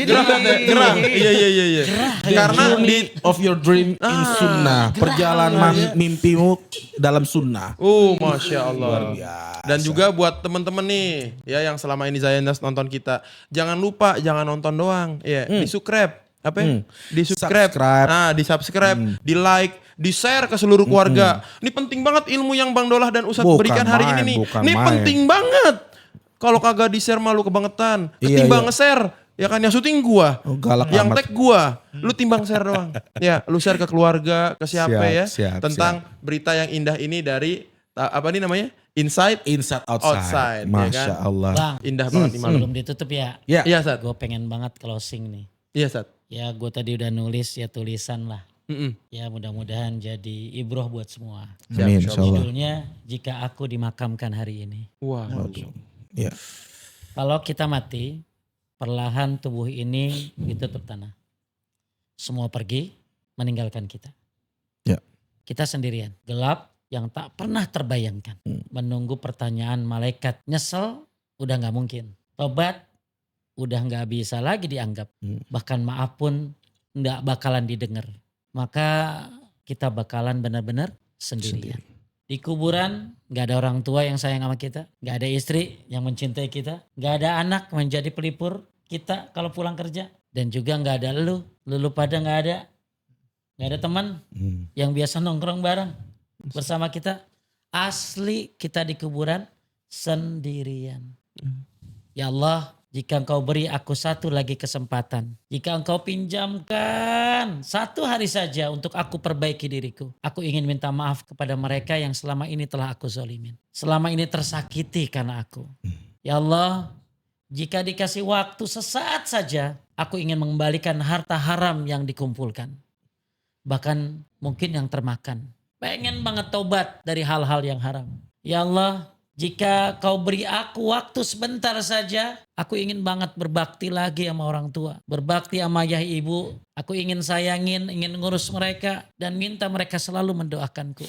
gerah deh, gerah. Iya. Karena di Of your dream in sunnah. Perjalanan mimpimu dalam sunnah. Masya Allah. biasa. Dan juga buat temen-temen nih, ya yang selama ini Zioners nonton kita, jangan lupa jangan nonton doang, ya di subscribe, apa? Ya? Di subscribe, Subscribe. nah di subscribe, di like, di share ke seluruh keluarga. Ini penting banget ilmu yang Bang Dolah dan Ustadz Bukan berikan hari main, ini nih. bukan Ini main. penting banget. Kalau kagak di share malu kebangetan, Iya, ketimbang iya. nge-share. Ya kan yang syuting gua, Oh, galak yang amat. tag gua, lu timbang share doang. Ya, lu share ke keluarga, ke siapa Siap, ya, siap, tentang berita yang indah ini dari apa nih namanya? Inside Inside outside. Outside, ya Masya kan? Allah. Bang, Indah banget nih malam. sebelum ditutup ya. Ya. Iya, Sat. Gue pengen banget closing nih. Iya, Sat. Ya gue tadi udah nulis ya tulisan lah. Mm-mm. Ya mudah-mudahan jadi ibroh buat semua. Amin, insya Allah. Judulnya Jika Aku Dimakamkan Hari Ini. Wah. Ya. Kalau kita mati, perlahan tubuh ini ditutup tanah. Semua pergi, meninggalkan kita. Ya. Kita sendirian, gelap yang tak pernah terbayangkan. Menunggu pertanyaan malaikat. Nyesel, udah gak mungkin. Tobat, udah gak bisa lagi dianggap. Bahkan maaf pun gak bakalan didengar. Maka kita bakalan benar-benar sendirian. Di kuburan gak ada orang tua yang sayang sama kita. Gak ada istri yang mencintai kita. Gak ada anak menjadi pelipur kita kalau pulang kerja. Dan juga gak ada lu pada gak ada. Gak ada teman yang biasa nongkrong bareng bersama kita. Asli kita di kuburan sendirian. Ya Allah, jika Engkau beri aku satu lagi kesempatan. Jika Engkau pinjamkan satu hari saja untuk aku perbaiki diriku. Aku ingin minta maaf kepada mereka yang selama ini telah aku zalimin. Selama ini tersakiti karena aku. Ya Allah, jika dikasih waktu sesaat saja, aku ingin mengembalikan harta haram yang dikumpulkan. Bahkan mungkin yang termakan. Pengen banget taubat dari hal-hal yang haram. Ya Allah, jika kau beri aku waktu sebentar saja, aku ingin banget berbakti lagi sama orang tua. Berbakti sama ayah ibu. Aku ingin sayangin, ingin ngurus mereka. Dan minta mereka selalu mendoakanku.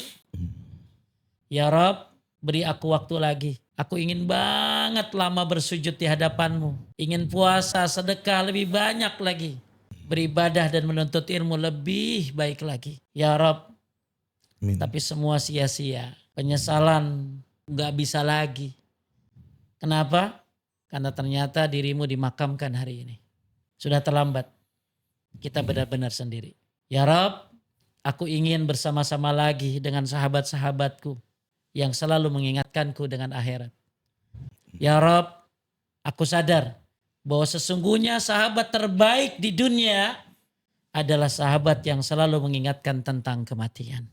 Ya Rob, beri aku waktu lagi. Aku ingin banget lama bersujud di hadapanmu. Ingin puasa, sedekah lebih banyak lagi. Beribadah dan menuntut ilmu lebih baik lagi. Ya Rob, Amin. tapi semua sia-sia. Penyesalan gak bisa lagi. Kenapa? Karena ternyata dirimu dimakamkan hari ini. Sudah terlambat. Kita benar-benar sendiri. Ya Rob, aku ingin bersama-sama lagi dengan sahabat-sahabatku yang selalu mengingatkanku dengan akhirat. Ya Rob, aku sadar bahwa sesungguhnya sahabat terbaik di dunia adalah sahabat yang selalu mengingatkan tentang kematian.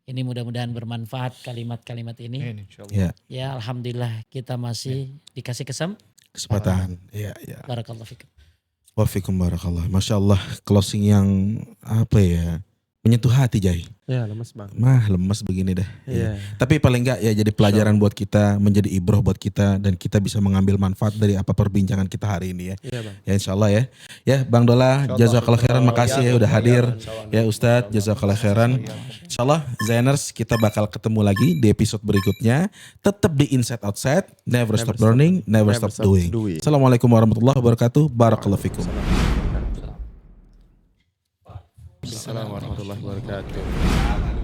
Ini mudah-mudahan bermanfaat kalimat-kalimat ini. Ya, Ya Alhamdulillah kita masih dikasih kesempatan. Iya, iya. Barakallahu fikum. Wafikum barakallah. Masya Allah, closing yang apa ya, menyentuh hati, Jai. Ya lemes bang. Mah lemes begini deh. Iya. Tapi paling enggak ya jadi pelajaran buat kita, menjadi ibroh buat kita, dan kita bisa mengambil manfaat dari apa perbincangan kita hari ini ya. Iya bang. Ya insya Allah ya. Ya Bang Dola, jazakallah khairan, makasih ya udah hadir. Ya Ustadz, jazakallah khairan. Insya Allah Zainers kita bakal ketemu lagi di episode berikutnya. Tetap di Inside Outside, never stop learning, never stop doing. Assalamualaikum warahmatullahi wabarakatuh. Barakallahu fikum. Assalamualaikum warahmatullahi wabarakatuh.